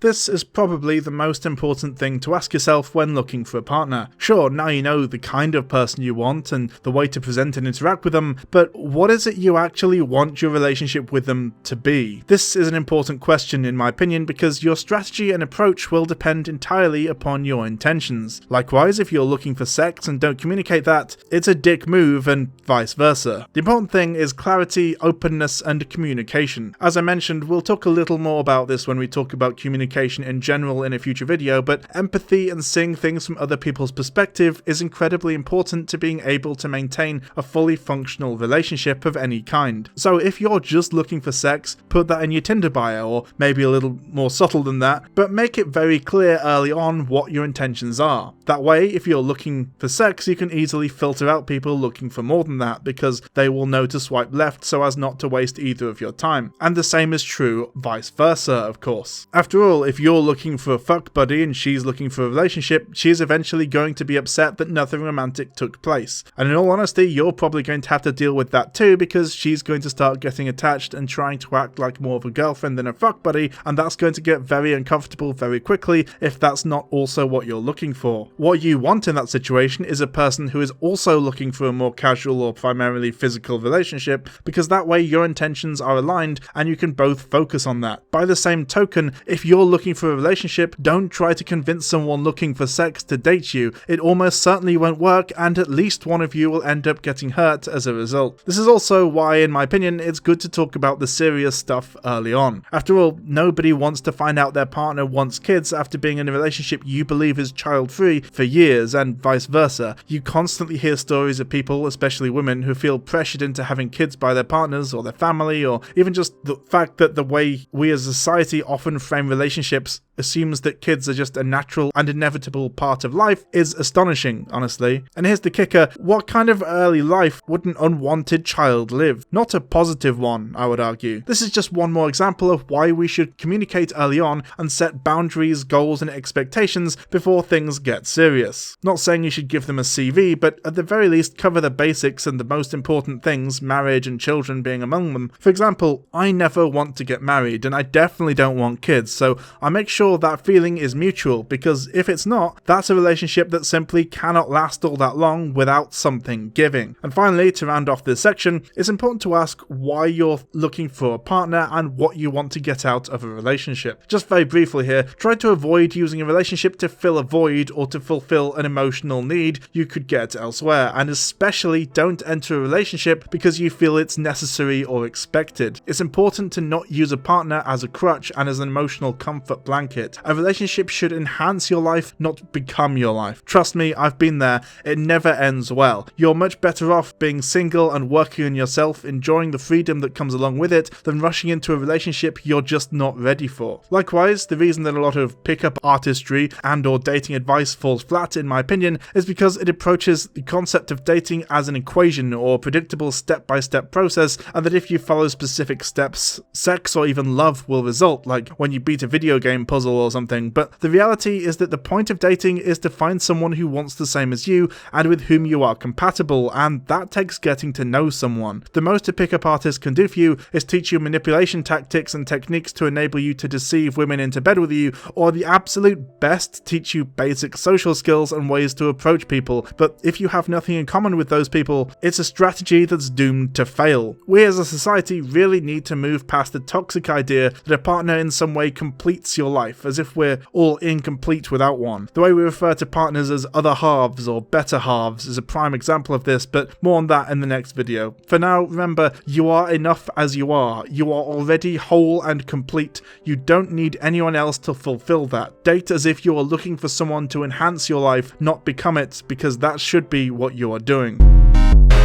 This is probably the most important thing to ask yourself when looking for a partner. Sure, now you know the kind of person you want and the way to present and interact with them, but what is it you actually want your relationship with them to be? This is an important question in my opinion because your strategy and approach will depend entirely upon your intentions. Likewise, if you're looking for sex and don't communicate that, it's a dick move and vice versa. The important thing is clarity, openness, and communication. As I mentioned, we'll talk a little more about this when we talk about communication in general in a future video, but empathy and seeing things from other people's perspective is incredibly important to being able to maintain a fully functional relationship of any kind. So if you're just looking for sex, put that in your Tinder bio, or maybe a little more subtle than that, but make it very clear early on what your intentions are. That way, if you're looking for sex, you can easily filter out people looking for more than that, because they will know to swipe left so as not to waste either of your time. And the same is true vice versa, of course. After all, if you're looking for a fuck buddy and she's looking for a relationship, she's eventually going to be upset that nothing romantic took place. And in all honesty, you're probably going to have to deal with that too, because she's going to start getting attached and trying to act like more of a girlfriend than a fuck buddy, and that's going to get very uncomfortable very quickly if that's not also what you're looking for. What you want in that situation is a person who is also looking for a more casual or primarily physical relationship, because that way your intentions are aligned and you can both focus on that. By the same token, if you're looking for a relationship, don't try to convince someone looking for sex to date you. It almost certainly won't work, and at least one of you will end up getting hurt as a result. This is also why, in my opinion, it's good to talk about the serious stuff early on. After all, nobody wants to find out their partner wants kids after being in a relationship you believe is child-free for years, and vice versa. You constantly hear stories of people, especially women, who feel pressured into having kids by their partners or their family, or even just the fact that the way we as a society often frame relationships assumes that kids are just a natural and inevitable part of life is astonishing, honestly. And here's the kicker: what kind of early life would an unwanted child live? Not a positive one, I would argue. This is just one more example of why we should communicate early on and set boundaries, goals, and expectations before things get serious. Not saying you should give them a CV, but at the very least cover the basics and the most important things, marriage and children being among them. For example, I never want to get married, and I definitely don't want kids, so I make sure that feeling is mutual, because if it's not, that's a relationship that simply cannot last all that long without something giving. And finally, to round off this section, it's important to ask why you're looking for a partner and what you want to get out of a relationship. Just very briefly here, try to avoid using a relationship to fill a void or to fulfill an emotional need you could get elsewhere, and especially don't enter a relationship because you feel it's necessary or expected. It's important to not use a partner as a crutch and as an emotional comfort blanket. A relationship should enhance your life, not become your life. Trust me, I've been there. It never ends well. You're much better off being single and working on yourself, enjoying the freedom that comes along with it, than rushing into a relationship you're just not ready for. Likewise, the reason that a lot of pickup artistry and or dating advice falls flat, in my opinion, is because it approaches the concept of dating as an equation or predictable step-by-step process, and that if you follow specific steps, sex or even love will result, like when you beat a video game puzzle or something. But the reality is that the point of dating is to find someone who wants the same as you and with whom you are compatible, and that takes getting to know someone. The most a pickup artist can do for you is teach you manipulation tactics and techniques to enable you to deceive women into bed with you, or the absolute best, teach you basic social skills and ways to approach people. But if you have nothing in common with those people, it's a strategy that's doomed to fail. We as a society really need to move past the toxic idea that a partner in some way completes your life, as if we're all incomplete without one. The way we refer to partners as other halves or better halves is a prime example of this, but more on that in the next video. For now, remember, you are enough as you are. You are already whole and complete. You don't need anyone else to fulfill that. Date as if you are looking for someone to enhance your life, not become it, because that should be what you are doing.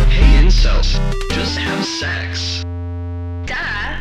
Hey incels, just have sex.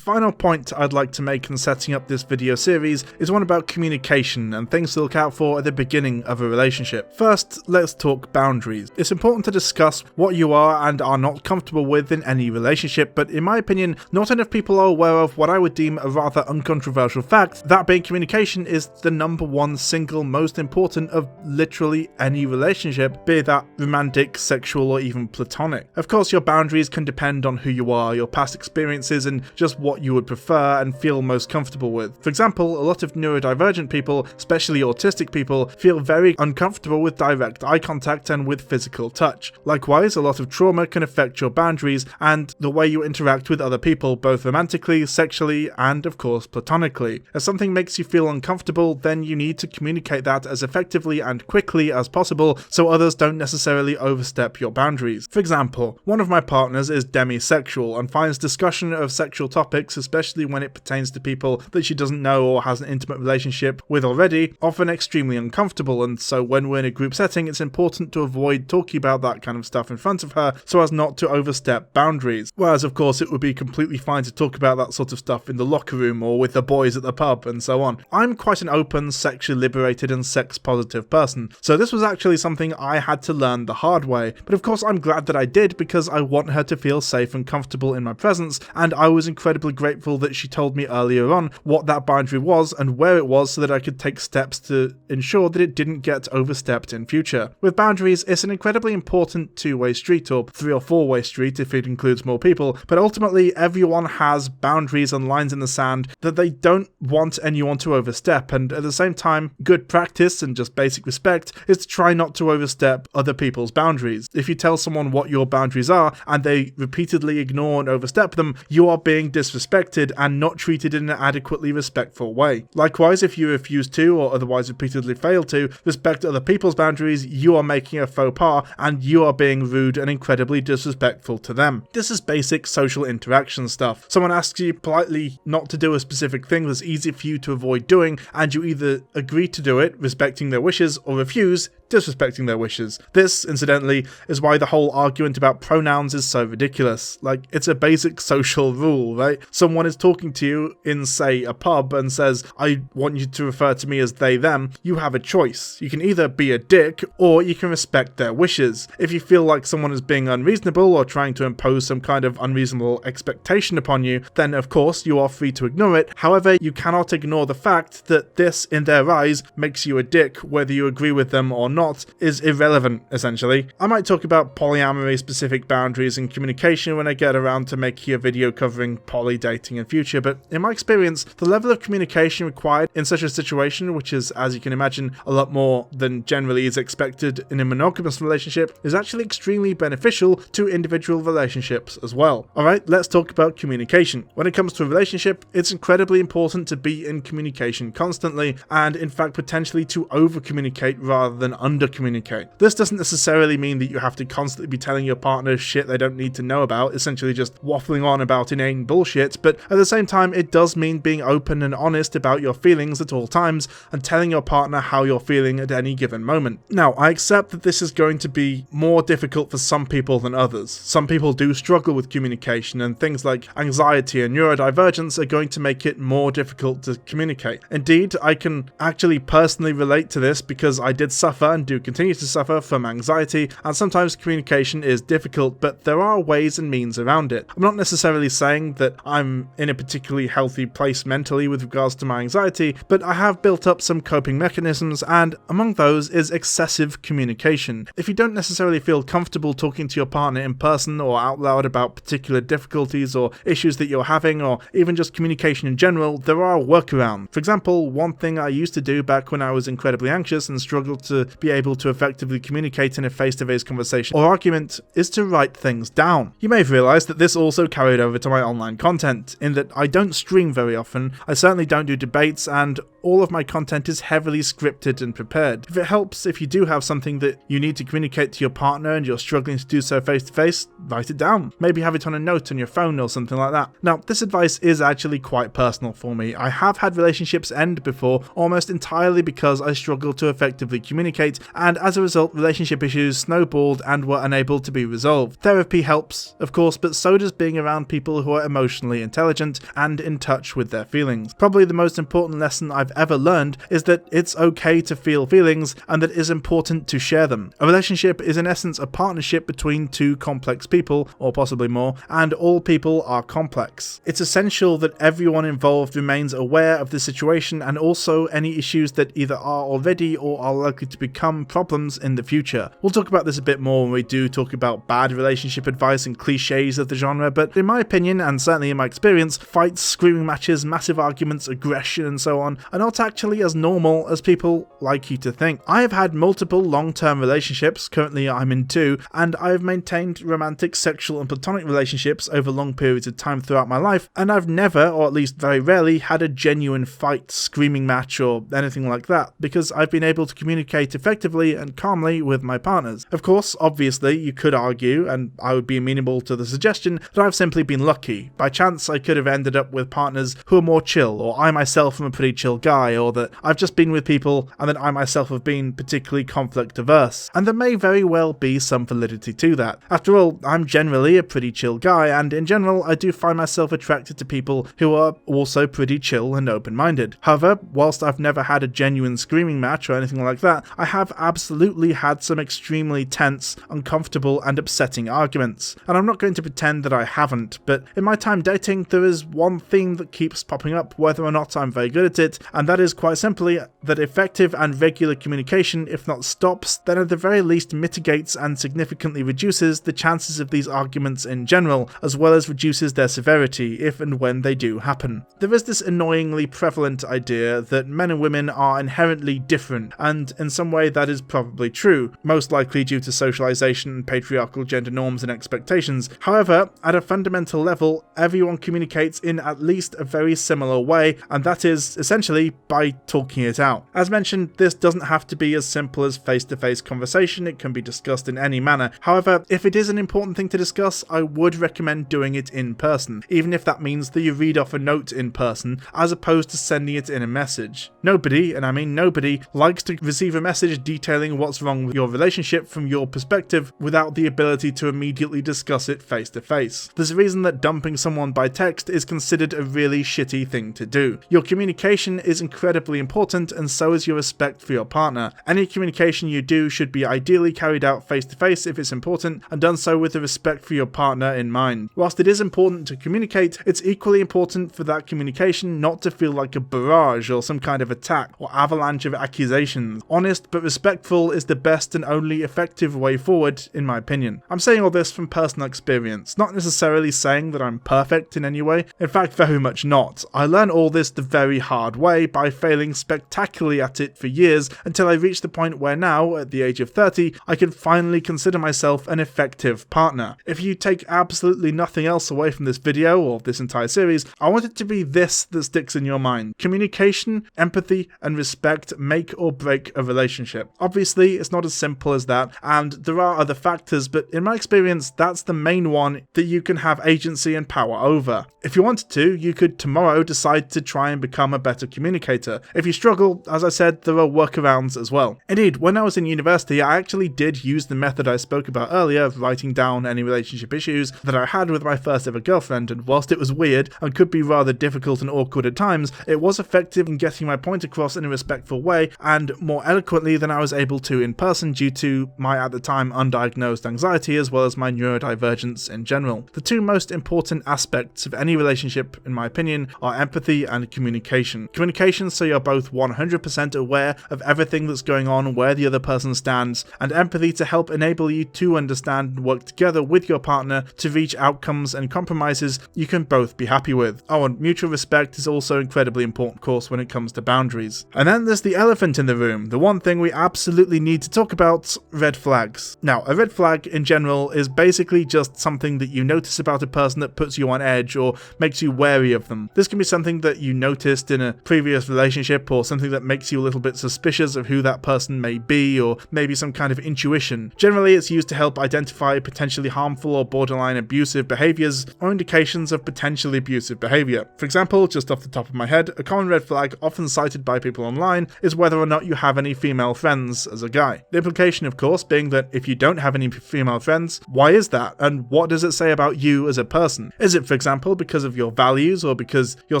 Final point I'd like to make in setting up this video series is one about communication and things to look out for at the beginning of a relationship. First, let's talk boundaries. It's important to discuss what you are and are not comfortable with in any relationship, but in my opinion, not enough people are aware of what I would deem a rather uncontroversial fact, that being communication is the number one single most important of literally any relationship, be that romantic, sexual, or even platonic. Of course, your boundaries can depend on who you are, your past experiences, and just what you would prefer and feel most comfortable with. For example, a lot of neurodivergent people, especially autistic people, feel very uncomfortable with direct eye contact and with physical touch. Likewise, a lot of trauma can affect your boundaries and the way you interact with other people, both romantically, sexually, and of course platonically. If something makes you feel uncomfortable, then you need to communicate that as effectively and quickly as possible so others don't necessarily overstep your boundaries. For example, one of my partners is demisexual and finds discussion of sexual topics, especially when it pertains to people that she doesn't know or has an intimate relationship with already, often extremely uncomfortable, and so when we're in a group setting, it's important to avoid talking about that kind of stuff in front of her so as not to overstep boundaries. Whereas of course it would be completely fine to talk about that sort of stuff in the locker room or with the boys at the pub and so on. I'm quite an open, sexually liberated and sex positive person, so this was actually something I had to learn the hard way, but of course I'm glad that I did because I want her to feel safe and comfortable in my presence, and I was incredibly grateful that she told me earlier on what that boundary was and where it was so that I could take steps to ensure that it didn't get overstepped in future. With boundaries, it's an incredibly important two-way street, or three or four-way street if it includes more people, but ultimately everyone has boundaries and lines in the sand that they don't want anyone to overstep, and at the same time, good practice and just basic respect is to try not to overstep other people's boundaries. If you tell someone what your boundaries are and they repeatedly ignore and overstep them, you are being disrespectful disrespected and not treated in an adequately respectful way. Likewise, if you refuse to, or otherwise repeatedly fail to, respect other people's boundaries, you are making a faux pas and you are being rude and incredibly disrespectful to them. This is basic social interaction stuff. Someone asks you politely not to do a specific thing that's easy for you to avoid doing, and you either agree to do it, respecting their wishes, or refuse, disrespecting their wishes. This, incidentally, is why the whole argument about pronouns is so ridiculous. Like, it's a basic social rule, right? Someone is talking to you in, say, a pub and says, I want you to refer to me as they, them. You have a choice. You can either be a dick, or you can respect their wishes. If you feel like someone is being unreasonable or trying to impose some kind of unreasonable expectation upon you, then of course you are free to ignore it. However, you cannot ignore the fact that this, in their eyes, makes you a dick, whether you agree with them or not, is irrelevant, essentially. I might talk about polyamory specific boundaries and communication when I get around to making a video covering poly dating in future, but in my experience, the level of communication required in such a situation, which is, as you can imagine, a lot more than generally is expected in a monogamous relationship, is actually extremely beneficial to individual relationships as well. Alright, let's talk about communication. When it comes to a relationship, it's incredibly important to be in communication constantly, and in fact potentially to over-communicate rather than under-communicate. This doesn't necessarily mean that you have to constantly be telling your partner shit they don't need to know about, essentially just waffling on about inane bullshit, but at the same time it does mean being open and honest about your feelings at all times and telling your partner how you're feeling at any given moment. Now, I accept that this is going to be more difficult for some people than others. Some people do struggle with communication, and things like anxiety and neurodivergence are going to make it more difficult to communicate. Indeed, I can actually personally relate to this because I did suffer and do continue to suffer from anxiety, and sometimes communication is difficult, but there are ways and means around it. I'm not necessarily saying that I'm in a particularly healthy place mentally with regards to my anxiety, but I have built up some coping mechanisms, and among those is excessive communication. If you don't necessarily feel comfortable talking to your partner in person or out loud about particular difficulties or issues that you're having, or even just communication in general, there are workarounds. For example, one thing I used to do back when I was incredibly anxious and struggled to be able to effectively communicate in a face-to-face conversation or argument is to write things down. You may have realised that this also carried over to my online content, in that I don't stream very often, I certainly don't do debates, and all of my content is heavily scripted and prepared. If it helps, if you do have something that you need to communicate to your partner and you're struggling to do so face to face, write it down. Maybe have it on a note on your phone or something like that. Now, this advice is actually quite personal for me. I have had relationships end before, almost entirely because I struggled to effectively communicate, and as a result, relationship issues snowballed and were unable to be resolved. Therapy helps, of course, but so does being around people who are emotionally intelligent and in touch with their feelings. Probably the most important lesson I've ever learned is that it's okay to feel feelings and that it is important to share them. A relationship is in essence a partnership between two complex people, or possibly more, and all people are complex. It's essential that everyone involved remains aware of the situation and also any issues that either are already or are likely to become problems in the future. We'll talk about this a bit more when we do talk about bad relationship advice and cliches of the genre, but in my opinion, and certainly in my experience, fights, screaming matches, massive arguments, aggression and so on are not actually as normal as people like you to think. I have had multiple long-term relationships, currently I'm in 2, and I have maintained romantic, sexual and platonic relationships over long periods of time throughout my life, and I've never, or at least very rarely, had a genuine fight, screaming match or anything like that, because I've been able to communicate effectively and calmly with my partners. Of course, obviously, you could argue, and I would be amenable to the suggestion, that I've simply been lucky. By chance, I could have ended up with partners who are more chill, or I myself am a pretty chill guy, or that I've just been with people and that I myself have been particularly conflict averse. And there may very well be some validity to that. After all, I'm generally a pretty chill guy, and in general, I do find myself attracted to people who are also pretty chill and open-minded. However, whilst I've never had a genuine screaming match or anything like that, I have absolutely had some extremely tense, uncomfortable and upsetting arguments. And I'm not going to pretend that I haven't, but in my time dating, there is one theme that keeps popping up whether or not I'm very good at it, and that is quite simply that effective and regular communication, if not stops, then at the very least mitigates and significantly reduces the chances of these arguments in general, as well as reduces their severity if and when they do happen. There is this annoyingly prevalent idea that men and women are inherently different, and in some way that is probably true, most likely due to socialization and patriarchal gender norms and expectations. However, at a fundamental level, everyone everyone communicates in at least a very similar way, and that is essentially by talking it out. As mentioned, this doesn't have to be as simple as face-to-face conversation, it can be discussed in any manner. However, if it is an important thing to discuss, I would recommend doing it in person, even if that means that you read off a note in person, as opposed to sending it in a message. Nobody, and I mean nobody, likes to receive a message detailing what's wrong with your relationship from your perspective without the ability to immediately discuss it face to face. There's a reason that dumping someone by text is considered a really shitty thing to do. Your communication is incredibly important, and so is your respect for your partner. Any communication you do should be ideally carried out face to face if it's important, and done so with the respect for your partner in mind. Whilst it is important to communicate, it's equally important for that communication not to feel like a barrage or some kind of attack or avalanche of accusations. Honest but respectful is the best and only effective way forward, in my opinion. I'm saying all this from personal experience, not necessarily saying that I'm perfect in any way, in fact very much not. I learned all this the very hard way by failing spectacularly at it for years until I reached the point where now, at the age of 30, I can finally consider myself an effective partner. If you take absolutely nothing else away from this video or this entire series, I want it to be this that sticks in your mind. Communication, empathy, and respect make or break a relationship. Obviously, it's not as simple as that, and there are other factors, but in my experience, that's the main one that you can have agency and power over. If you wanted to, you could tomorrow decide to try and become a better communicator. If you struggle, as I said, there are workarounds as well. Indeed, when I was in university, I actually did use the method I spoke about earlier of writing down any relationship issues that I had with my first ever girlfriend, and whilst it was weird and could be rather difficult and awkward at times, it was effective in getting my point across in a respectful way and more eloquently than I was able to in person due to my at the time undiagnosed anxiety as well as my neurodivergence in general. The two most important aspects of any relationship, in my opinion, are empathy and communication. Communication so you're both 100% aware of everything that's going on, where the other person stands, and empathy to help enable you to understand and work together with your partner to reach outcomes and compromises you can both be happy with. Oh, and mutual respect is also incredibly important, of course, when it comes to boundaries. And then there's the elephant in the room, the one thing we absolutely need to talk about: red flags. Now, a red flag in general is basically just something that you notice about a person that puts you on edge or makes you wary of them. This can be something that you noticed in a previous relationship, or something that makes you a little bit suspicious of who that person may be, or maybe some kind of intuition. Generally, it's used to help identify potentially harmful or borderline abusive behaviors or indications of potentially abusive behavior. For example, just off the top of my head, a common red flag often cited by people online is whether or not you have any female friends as a guy. The implication, of course, being that if you don't have any female friends, why is that? And what does it say about you as a person? Is it, for example, because of your values, or because you're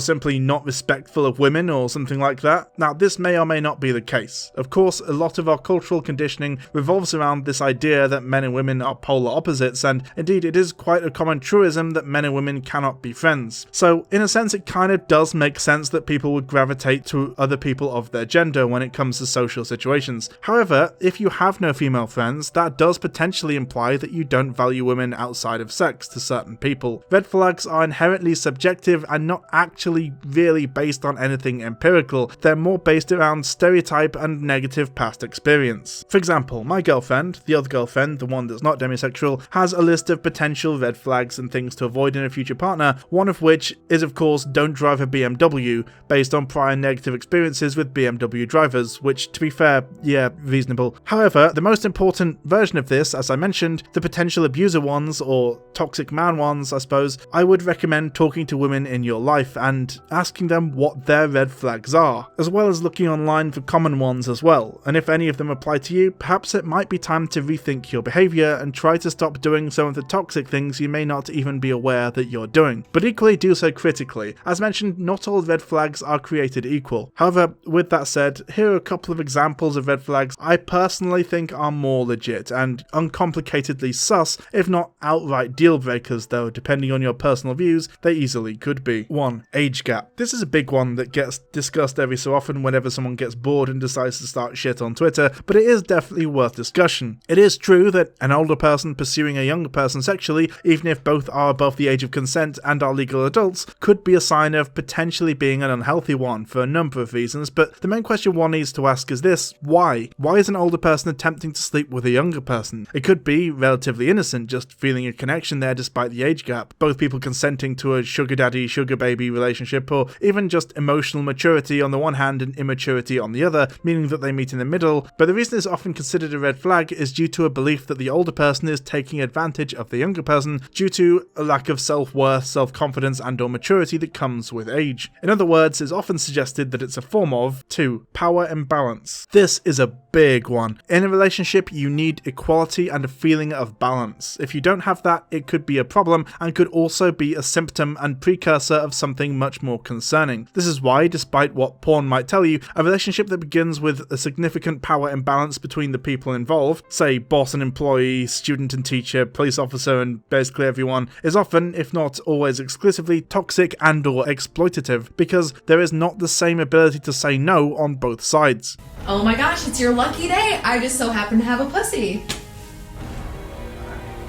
simply not respectful of women, or something like that? Now, this may or may not be the case. Of course, a lot of our cultural conditioning revolves around this idea that men and women are polar opposites, and indeed it is quite a common truism that men and women cannot be friends. So, in a sense, it kind of does make sense that people would gravitate to other people of their gender when it comes to social situations. However, if you have no female friends, that does potentially imply that you don't value women outside of sex to certain people. Red flags are inherently subjective and not actually really based on anything empirical. They're more based around stereotype and negative past experience. For example, my girlfriend, the other girlfriend, the one that's not demisexual, has a list of potential red flags and things to avoid in a future partner, one of which is, of course, don't drive a BMW, based on prior negative experiences with BMW drivers, which, to be fair, yeah, reasonable. However, the most important version of this, as I mentioned, the potential abuser ones, or toxic man ones, I suppose, I would recommend talking to women in your life and asking them what their red flags are, as well as looking online for common ones as well, and if any of them apply to you, perhaps it might be time to rethink your behaviour and try to stop doing some of the toxic things you may not even be aware that you're doing. But equally do so critically. As mentioned, not all red flags are created equal. However, with that said, here are a couple of examples of red flags I personally think are more legit and uncomplicatedly sus, if not outright deal breakers, though depending on your personal views, they easily could be. 1. Age gap. This is a big one that gets discussed every so often whenever someone gets bored and decides to start shit on Twitter, but it is definitely worth discussion. It is true that an older person pursuing a younger person sexually, even if both are above the age of consent and are legal adults, could be a sign of potentially being an unhealthy one for a number of reasons, but the main question one needs to ask is this: why? Why is an older person attempting to sleep with a younger person? It could be relatively innocent, just feeling a connection there despite the age gap. Both people can consenting to a sugar daddy, sugar baby relationship, or even just emotional maturity on the one hand and immaturity on the other, meaning that they meet in the middle. But the reason it's often considered a red flag is due to a belief that the older person is taking advantage of the younger person due to a lack of self-worth, self-confidence and or maturity that comes with age. In other words, it's often suggested that it's a form of 2. Power imbalance. This is a big one. In a relationship, you need equality and a feeling of balance. If you don't have that, it could be a problem and could also be a symptom and precursor of something much more concerning. This is why, despite what porn might tell you, a relationship that begins with a significant power imbalance between the people involved, say boss and employee, student and teacher, police officer and basically everyone, is often, if not always exclusively, toxic and or exploitative, because there is not the same ability to say no on both sides. Oh my gosh, it's your lucky day. I just so happen to have a pussy.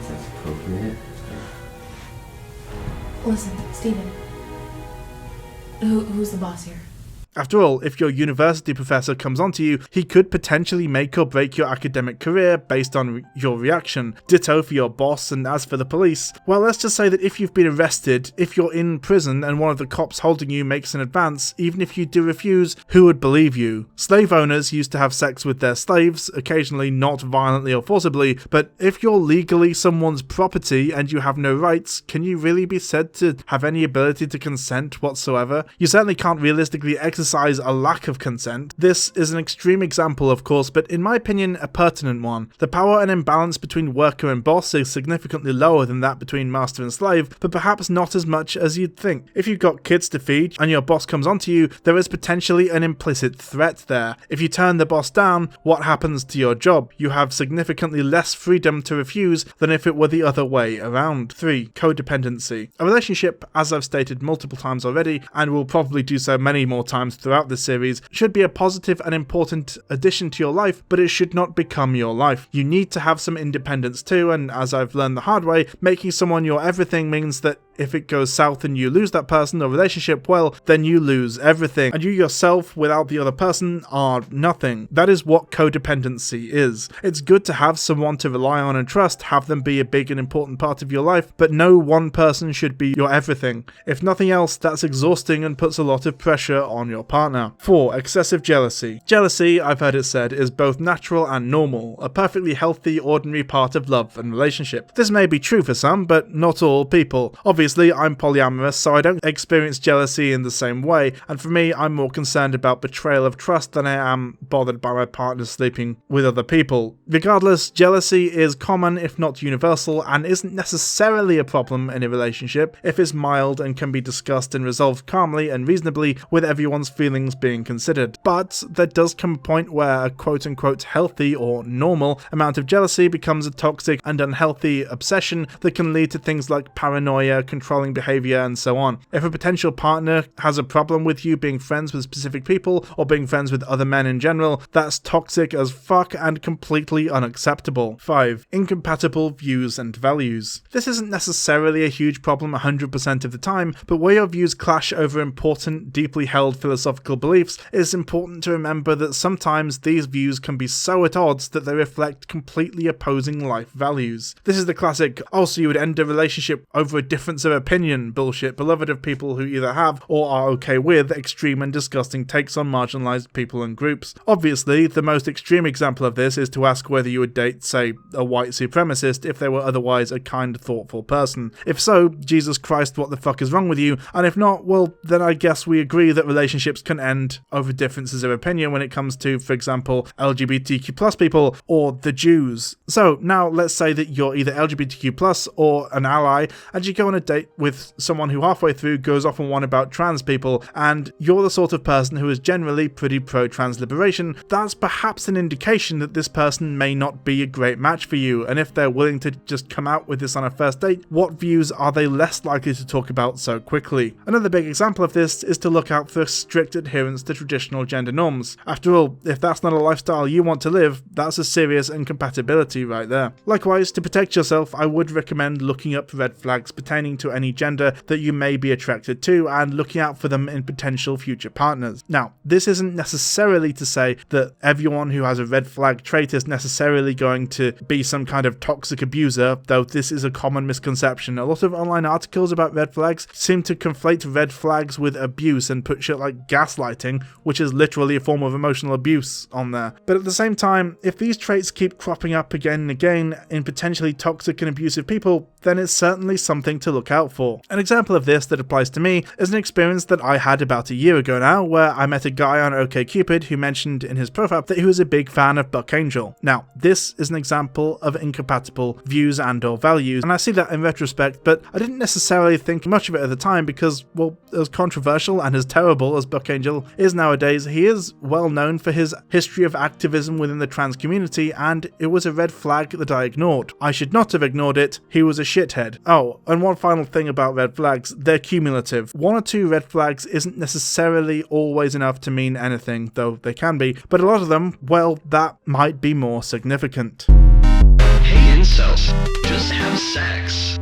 That's appropriate. Listen, Steven. Who's the boss here? After all, if your university professor comes onto you, he could potentially make or break your academic career based on your reaction. Ditto for your boss, and as for the police, well, let's just say that if you've been arrested, if you're in prison and one of the cops holding you makes an advance, even if you do refuse, who would believe you? Slave owners used to have sex with their slaves, occasionally not violently or forcibly, but if you're legally someone's property and you have no rights, can you really be said to have any ability to consent whatsoever? You certainly can't realistically exercise a lack of consent. This is an extreme example, of course, but in my opinion, a pertinent one. The power and imbalance between worker and boss is significantly lower than that between master and slave, but perhaps not as much as you'd think. If you've got kids to feed and your boss comes onto you, there is potentially an implicit threat there. If you turn the boss down, what happens to your job? You have significantly less freedom to refuse than if it were the other way around. 3. Codependency. A relationship, as I've stated multiple times already, and will probably do so many more times throughout this series, should be a positive and important addition to your life, but it should not become your life. You need to have some independence too, and as I've learned the hard way, making someone your everything means that if it goes south and you lose that person or relationship, well, then you lose everything, and you yourself without the other person are nothing. That is what codependency is. It's good to have someone to rely on and trust, have them be a big and important part of your life, but no one person should be your everything. If nothing else, that's exhausting and puts a lot of pressure on your partner. 4. Excessive jealousy. Jealousy, I've heard it said, is both natural and normal, a perfectly healthy, ordinary part of love and relationship. This may be true for some, but not all people. Obviously, I'm polyamorous, so I don't experience jealousy in the same way, and for me, I'm more concerned about betrayal of trust than I am bothered by my partner sleeping with other people. Regardless, jealousy is common, if not universal, and isn't necessarily a problem in a relationship if it's mild and can be discussed and resolved calmly and reasonably with everyone's feelings being considered. But there does come a point where a quote-unquote healthy or normal amount of jealousy becomes a toxic and unhealthy obsession that can lead to things like paranoia, controlling behavior, and so on. If a potential partner has a problem with you being friends with specific people or being friends with other men in general, that's toxic as fuck and completely unacceptable. 5. Incompatible views and values. This isn't necessarily a huge problem 100% of the time, but where your views clash over important, deeply held philosophical beliefs, it's important to remember that sometimes these views can be so at odds that they reflect completely opposing life values. This is the classic, so you would end a relationship over a difference of opinion bullshit, beloved of people who either have or are okay with extreme and disgusting takes on marginalized people and groups. Obviously, the most extreme example of this is to ask whether you would date, say, a white supremacist if they were otherwise a kind, thoughtful person. If so, Jesus Christ, what the fuck is wrong with you? And if not, well, then I guess we agree that relationships can end over differences of opinion when it comes to, for example, LGBTQ+ people or the Jews. So now let's say that you're either LGBTQ+ or an ally, and you go on a date with someone who halfway through goes off on one about trans people, and you're the sort of person who is generally pretty pro-trans liberation. That's perhaps an indication that this person may not be a great match for you, and if they're willing to just come out with this on a first date, what views are they less likely to talk about so quickly? Another big example of this is to look out for strict adherence to traditional gender norms. After all, if that's not a lifestyle you want to live, that's a serious incompatibility right there. Likewise, to protect yourself, I would recommend looking up red flags pertaining to any gender that you may be attracted to and looking out for them in potential future partners. Now, this isn't necessarily to say that everyone who has a red flag trait is necessarily going to be some kind of toxic abuser, though this is a common misconception. A lot of online articles about red flags seem to conflate red flags with abuse and put shit like gaslighting, which is literally a form of emotional abuse, on there. But at the same time, if these traits keep cropping up again and again in potentially toxic and abusive people, then it's certainly something to look out for. An example of this that applies to me is an experience that I had about a year ago now, where I met a guy on OkCupid who mentioned in his profile that he was a big fan of Buck Angel. Now, this is an example of incompatible views and or values, and I see that in retrospect, but I didn't necessarily think much of it at the time because, well, as controversial and as terrible as Buck Angel is nowadays, he is well known for his history of activism within the trans community, and it was a red flag that I ignored. I should not have ignored it. He was a shithead. Oh, and one final thing about red flags, they're cumulative. 1 or 2 red flags isn't necessarily always enough to mean anything, though they can be, but a lot of them, well, that might be more significant. Hey incels, just have sex.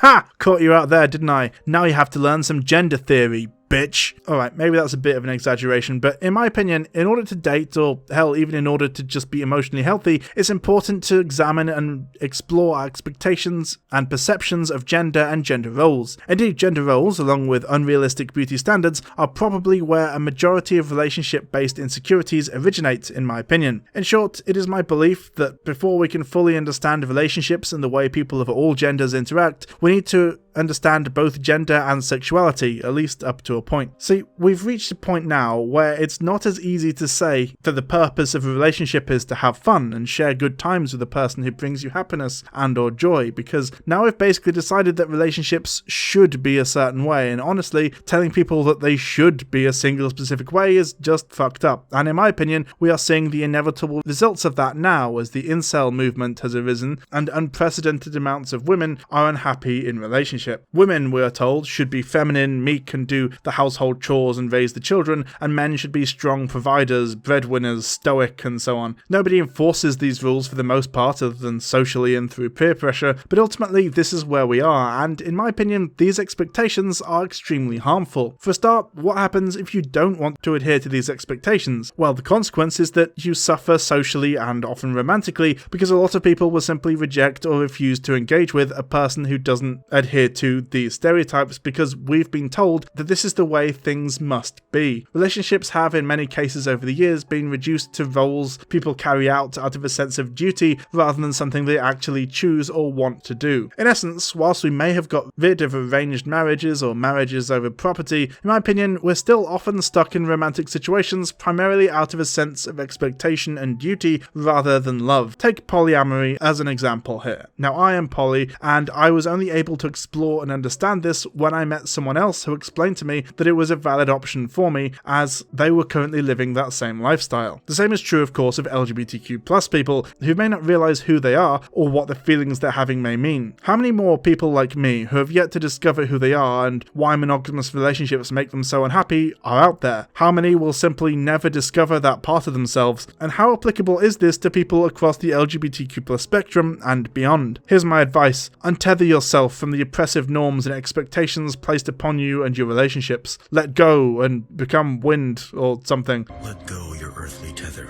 Ha! Caught you out there, didn't I? Now you have to learn some gender theory, bitch. Alright, maybe that's a bit of an exaggeration, but in my opinion, in order to date, or hell, even in order to just be emotionally healthy, it's important to examine and explore our expectations and perceptions of gender and gender roles. Indeed, gender roles, along with unrealistic beauty standards, are probably where a majority of relationship-based insecurities originate, in my opinion. In short, it is my belief that before we can fully understand relationships and the way people of all genders interact, we need to understand both gender and sexuality, at least up to a point. See, we've reached a point now where it's not as easy to say that the purpose of a relationship is to have fun and share good times with the person who brings you happiness and or joy, because now we've basically decided that relationships should be a certain way, and honestly, telling people that they should be a single specific way is just fucked up. And in my opinion, we are seeing the inevitable results of that now as the incel movement has arisen and unprecedented amounts of women are unhappy in relationships. Women, we are told, should be feminine, meek, and do the household chores and raise the children, and men should be strong providers, breadwinners, stoic, and so on. Nobody enforces these rules for the most part other than socially and through peer pressure, but ultimately this is where we are, and in my opinion, these expectations are extremely harmful. For a start, what happens if you don't want to adhere to these expectations? Well, the consequence is that you suffer socially and often romantically, because a lot of people will simply reject or refuse to engage with a person who doesn't adhere to these stereotypes because we've been told that this is the way things must be. Relationships have in many cases over the years been reduced to roles people carry out of a sense of duty rather than something they actually choose or want to do. In essence, whilst we may have got rid of arranged marriages or marriages over property, in my opinion, we're still often stuck in romantic situations primarily out of a sense of expectation and duty rather than love. Take polyamory as an example here. Now, I am poly, and I was only able to explore and understand this when I met someone else who explained to me that it was a valid option for me as they were currently living that same lifestyle. The same is true, of course, of LGBTQ+ people who may not realize who they are or what the feelings they're having may mean. How many more people like me who have yet to discover who they are and why monogamous relationships make them so unhappy are out there? How many will simply never discover that part of themselves? And how applicable is this to people across the LGBTQ+ spectrum and beyond? Here's my advice: untether yourself from the oppressive norms and expectations placed upon you and your relationships. Let go and become wind or something. Let go your earthly tether.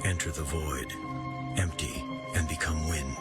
Enter the void, empty, and become wind.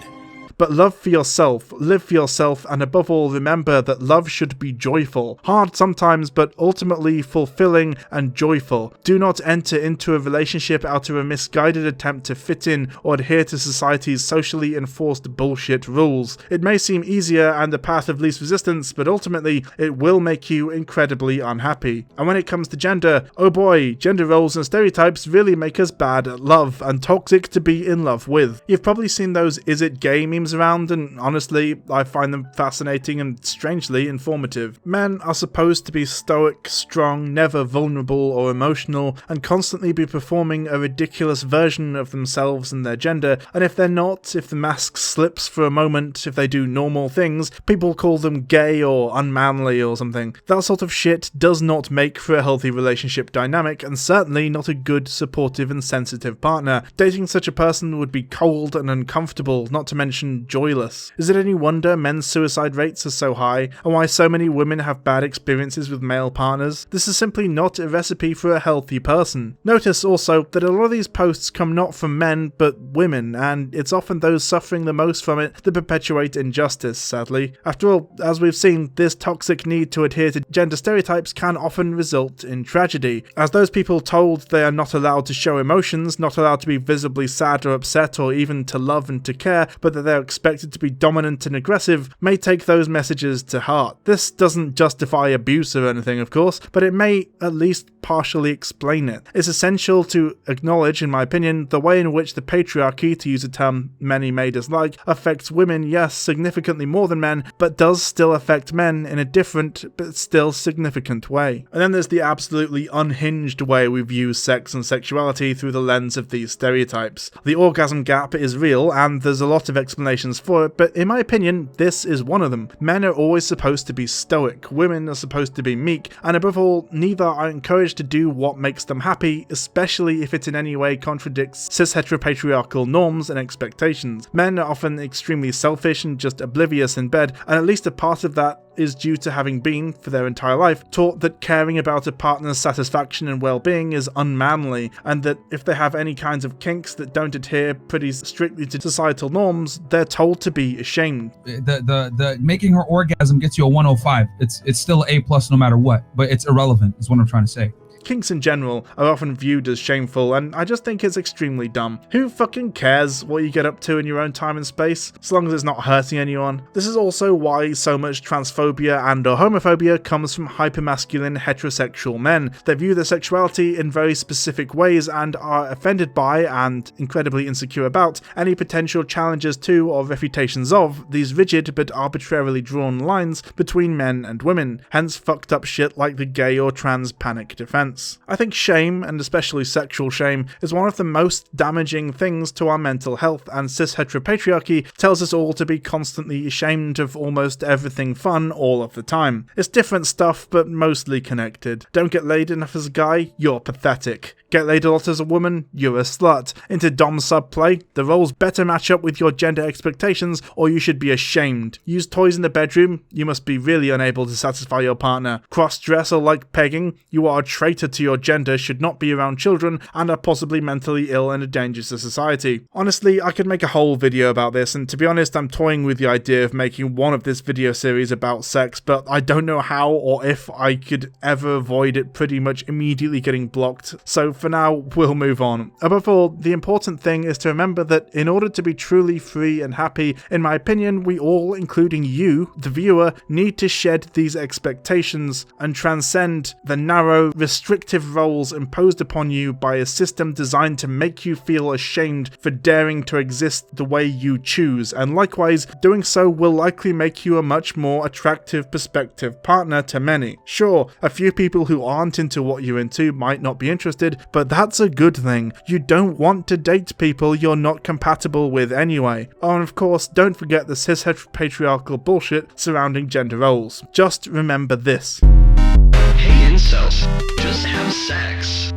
But love for yourself, live for yourself, and above all, remember that love should be joyful. Hard sometimes, but ultimately fulfilling and joyful. Do not enter into a relationship out of a misguided attempt to fit in or adhere to society's socially enforced bullshit rules. It may seem easier and the path of least resistance, but ultimately, it will make you incredibly unhappy. And when it comes to gender, oh boy, gender roles and stereotypes really make us bad at love and toxic to be in love with. You've probably seen those "is it gay" memes around, and honestly, I find them fascinating and strangely informative. Men are supposed to be stoic, strong, never vulnerable or emotional, and constantly be performing a ridiculous version of themselves and their gender, and if they're not, if the mask slips for a moment, if they do normal things, people call them gay or unmanly or something. That sort of shit does not make for a healthy relationship dynamic, and certainly not a good, supportive and sensitive partner. Dating such a person would be cold and uncomfortable, not to mention and joyless. Is it any wonder men's suicide rates are so high, and why so many women have bad experiences with male partners? This is simply not a recipe for a healthy person. Notice also that a lot of these posts come not from men, but women, and it's often those suffering the most from it that perpetuate injustice, sadly. After all, as we've seen, this toxic need to adhere to gender stereotypes can often result in tragedy, as those people told they are not allowed to show emotions, not allowed to be visibly sad or upset or even to love and to care, but that they're expected to be dominant and aggressive, may take those messages to heart. This doesn't justify abuse or anything, of course, but it may at least partially explain it. It's essential to acknowledge, in my opinion, the way in which the patriarchy, to use a term many may dislike, affects women, yes, significantly more than men, but does still affect men in a different but still significant way. And then there's the absolutely unhinged way we view sex and sexuality through the lens of these stereotypes. The orgasm gap is real, and there's a lot of explanations for it, but in my opinion, this is one of them. Men are always supposed to be stoic, women are supposed to be meek, and above all, neither are encouraged to do what makes them happy, especially if it in any way contradicts cis-heteropatriarchal norms and expectations. Men are often extremely selfish and just oblivious in bed, and at least a part of that is due to having been, for their entire life, taught that caring about a partner's satisfaction and well-being is unmanly, and that if they have any kinds of kinks that don't adhere pretty strictly to societal norms, they're told to be ashamed. The making her orgasm gets you a 105. It's still A+ no matter what, but it's irrelevant, is what I'm trying to say. Kinks in general are often viewed as shameful, and I just think it's extremely dumb. Who fucking cares what you get up to in your own time and space, as long as it's not hurting anyone? This is also why so much transphobia and or homophobia comes from hypermasculine heterosexual men that view their sexuality in very specific ways and are offended by and incredibly insecure about any potential challenges to or refutations of these rigid but arbitrarily drawn lines between men and women, hence fucked up shit like the gay or trans panic defense. I think shame, and especially sexual shame, is one of the most damaging things to our mental health, and cis-heteropatriarchy tells us all to be constantly ashamed of almost everything fun all of the time. It's different stuff, but mostly connected. Don't get laid enough as a guy? You're pathetic. Get laid a lot as a woman? You're a slut. Into dom sub play? The roles better match up with your gender expectations, or you should be ashamed. Use toys in the bedroom? You must be really unable to satisfy your partner. Cross-dress or like pegging? You are a traitor to your gender, should not be around children, and are possibly mentally ill and a danger to society. Honestly, I could make a whole video about this, and to be honest, I'm toying with the idea of making one of this video series about sex, but I don't know how or if I could ever avoid it pretty much immediately getting blocked, so for now, we'll move on. Above all, the important thing is to remember that in order to be truly free and happy, in my opinion, we all, including you, the viewer, need to shed these expectations and transcend the narrow, restrictive roles imposed upon you by a system designed to make you feel ashamed for daring to exist the way you choose, and likewise, doing so will likely make you a much more attractive prospective partner to many. Sure, a few people who aren't into what you're into might not be interested, but that's a good thing. You don't want to date people you're not compatible with anyway. Oh, and of course, don't forget the cis-heteropatriarchal bullshit surrounding gender roles. Just remember this. Hey incels, just have sex.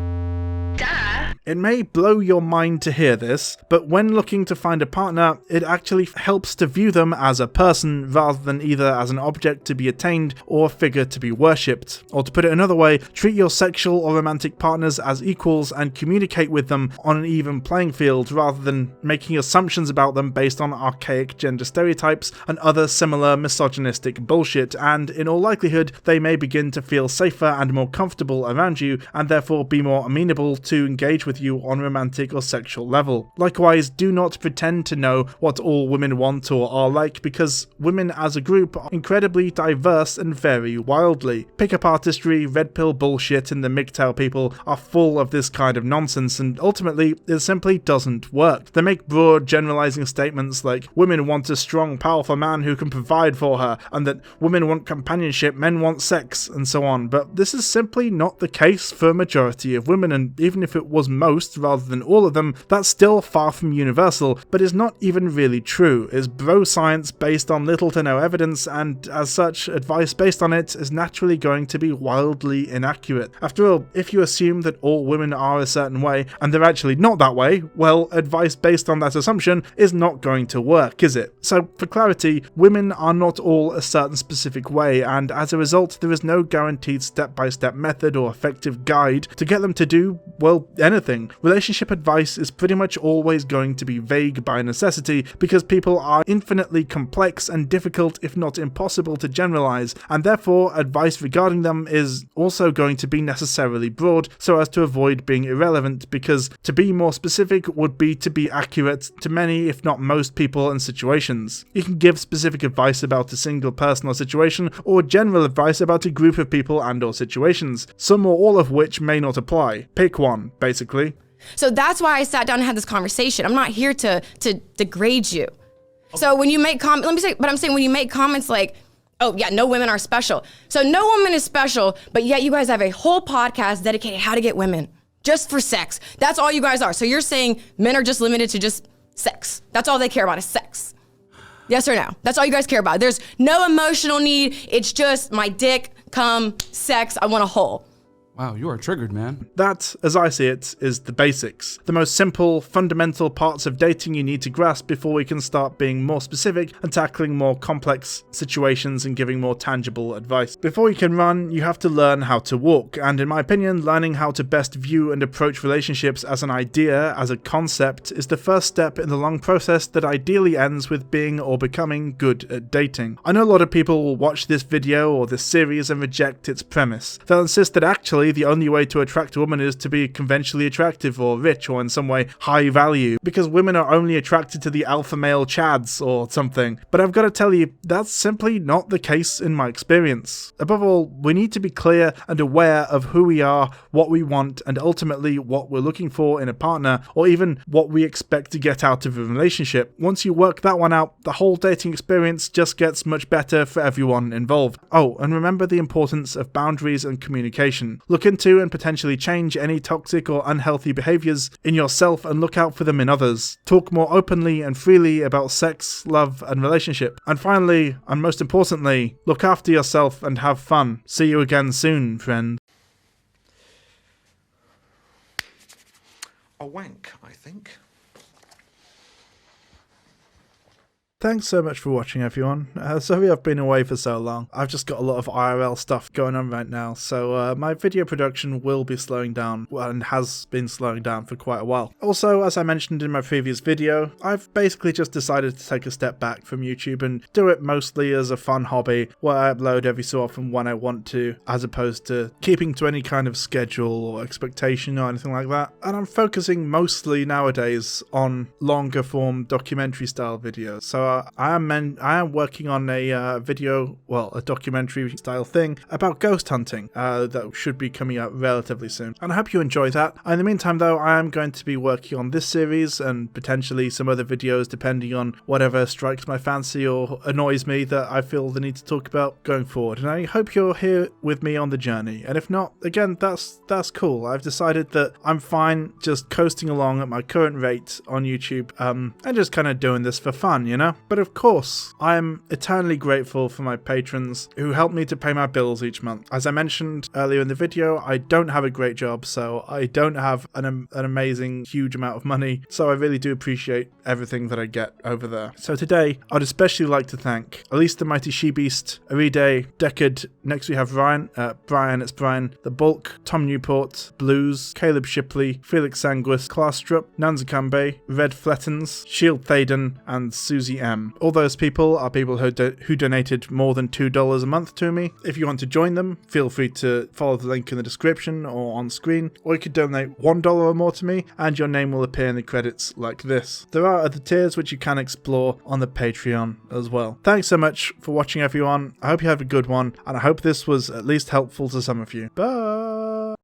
It may blow your mind to hear this, but when looking to find a partner, it actually helps to view them as a person rather than either as an object to be attained or a figure to be worshipped. Or to put it another way, treat your sexual or romantic partners as equals and communicate with them on an even playing field rather than making assumptions about them based on archaic gender stereotypes and other similar misogynistic bullshit, and in all likelihood they may begin to feel safer and more comfortable around you and therefore be more amenable to engage with you on a romantic or sexual level. Likewise, do not pretend to know what all women want or are like, because women as a group are incredibly diverse and vary wildly. Pickup artistry, red pill bullshit, and the MGTOW people are full of this kind of nonsense, and ultimately it simply doesn't work. They make broad generalizing statements like women want a strong, powerful man who can provide for her, and that women want companionship, men want sex, and so on, but this is simply not the case for a majority of women, and even if it was most most rather than all of them, that's still far from universal, but is not even really true, is bro science based on little to no evidence, and as such, advice based on it is naturally going to be wildly inaccurate. After all, if you assume that all women are a certain way, and they're actually not that way, well, advice based on that assumption is not going to work, is it? So, for clarity, women are not all a certain specific way, and as a result, there is no guaranteed step-by-step method or effective guide to get them to do, well, anything. Relationship advice is pretty much always going to be vague by necessity, because people are infinitely complex and difficult, if not impossible, to generalize, and therefore advice regarding them is also going to be necessarily broad, so as to avoid being irrelevant, because to be more specific would be to be accurate to many, if not most people and situations. You can give specific advice about a single person or situation, or general advice about a group of people and or situations, some or all of which may not apply. Pick one, basically. So that's why I sat down and had this conversation. I'm not here to degrade you. So when you make comments, I'm saying when you make comments like, oh yeah, no women are special. So no woman is special, but yet you guys have a whole podcast dedicated how to get women just for sex. That's all you guys are. So you're saying men are just limited to just sex. That's all they care about is sex. Yes or no? That's all you guys care about. There's no emotional need. It's just my dick, cum, sex. I want a hole. Wow, you are triggered, man. That, as I see it, is the basics. The most simple, fundamental parts of dating you need to grasp before we can start being more specific and tackling more complex situations and giving more tangible advice. Before you can run, you have to learn how to walk, and in my opinion, learning how to best view and approach relationships as an idea, as a concept, is the first step in the long process that ideally ends with being or becoming good at dating. I know a lot of people will watch this video or this series and reject its premise. They'll insist that actually the only way to attract a woman is to be conventionally attractive or rich or in some way high value, because women are only attracted to the alpha male chads or something. But I've got to tell you, that's simply not the case in my experience. Above all, we need to be clear and aware of who we are, what we want, and ultimately what we're looking for in a partner, or even what we expect to get out of a relationship. Once you work that one out, the whole dating experience just gets much better for everyone involved. Oh, and remember the importance of boundaries and communication. Look into and potentially change any toxic or unhealthy behaviors in yourself and look out for them in others. Talk more openly and freely about sex, love, and relationship. And finally, and most importantly, look after yourself and have fun. See you again soon, friend. A wank, I think. Thanks so much for watching, everyone. Sorry I've been away for so long. I've just got a lot of IRL stuff going on right now, so my video production will be slowing down, and has been slowing down for quite a while. Also, as I mentioned in my previous video, I've basically just decided to take a step back from YouTube and do it mostly as a fun hobby, where I upload every so often when I want to, as opposed to keeping to any kind of schedule or expectation or anything like that. And I'm focusing mostly nowadays on longer form documentary style videos. So I am working on a a documentary style thing about ghost hunting that should be coming out relatively soon. And I hope you enjoy that. In the meantime though, I am going to be working on this series and potentially some other videos depending on whatever strikes my fancy or annoys me that I feel the need to talk about going forward. And I hope you're here with me on the journey. And if not, again, that's cool. I've decided that I'm fine just coasting along at my current rate on YouTube and just kind of doing this for fun, you know? But of course, I'm eternally grateful for my patrons who help me to pay my bills each month. As I mentioned earlier in the video, I don't have a great job, so I don't have an amazing, huge amount of money, so I really do appreciate everything that I get over there. So today, I'd especially like to thank Elise the Mighty She-Beast, Aride, Deckard, next we have Ryan, Brian, The Bulk, Tom Newport, Blues, Caleb Shipley, Felix Sanguis, Klaas Strupp, Nanzakambe, Red Flettons, Shield Thaden, and Susie M. All those people are people who donated more than $2 a month to me. If you want to join them, feel free to follow the link in the description or on screen, or you could donate $1 or more to me and your name will appear in the credits like this. There are other tiers which you can explore on the Patreon as well. Thanks so much for watching, everyone. I hope you have a good one, and I hope this was at least helpful to some of you. Bye!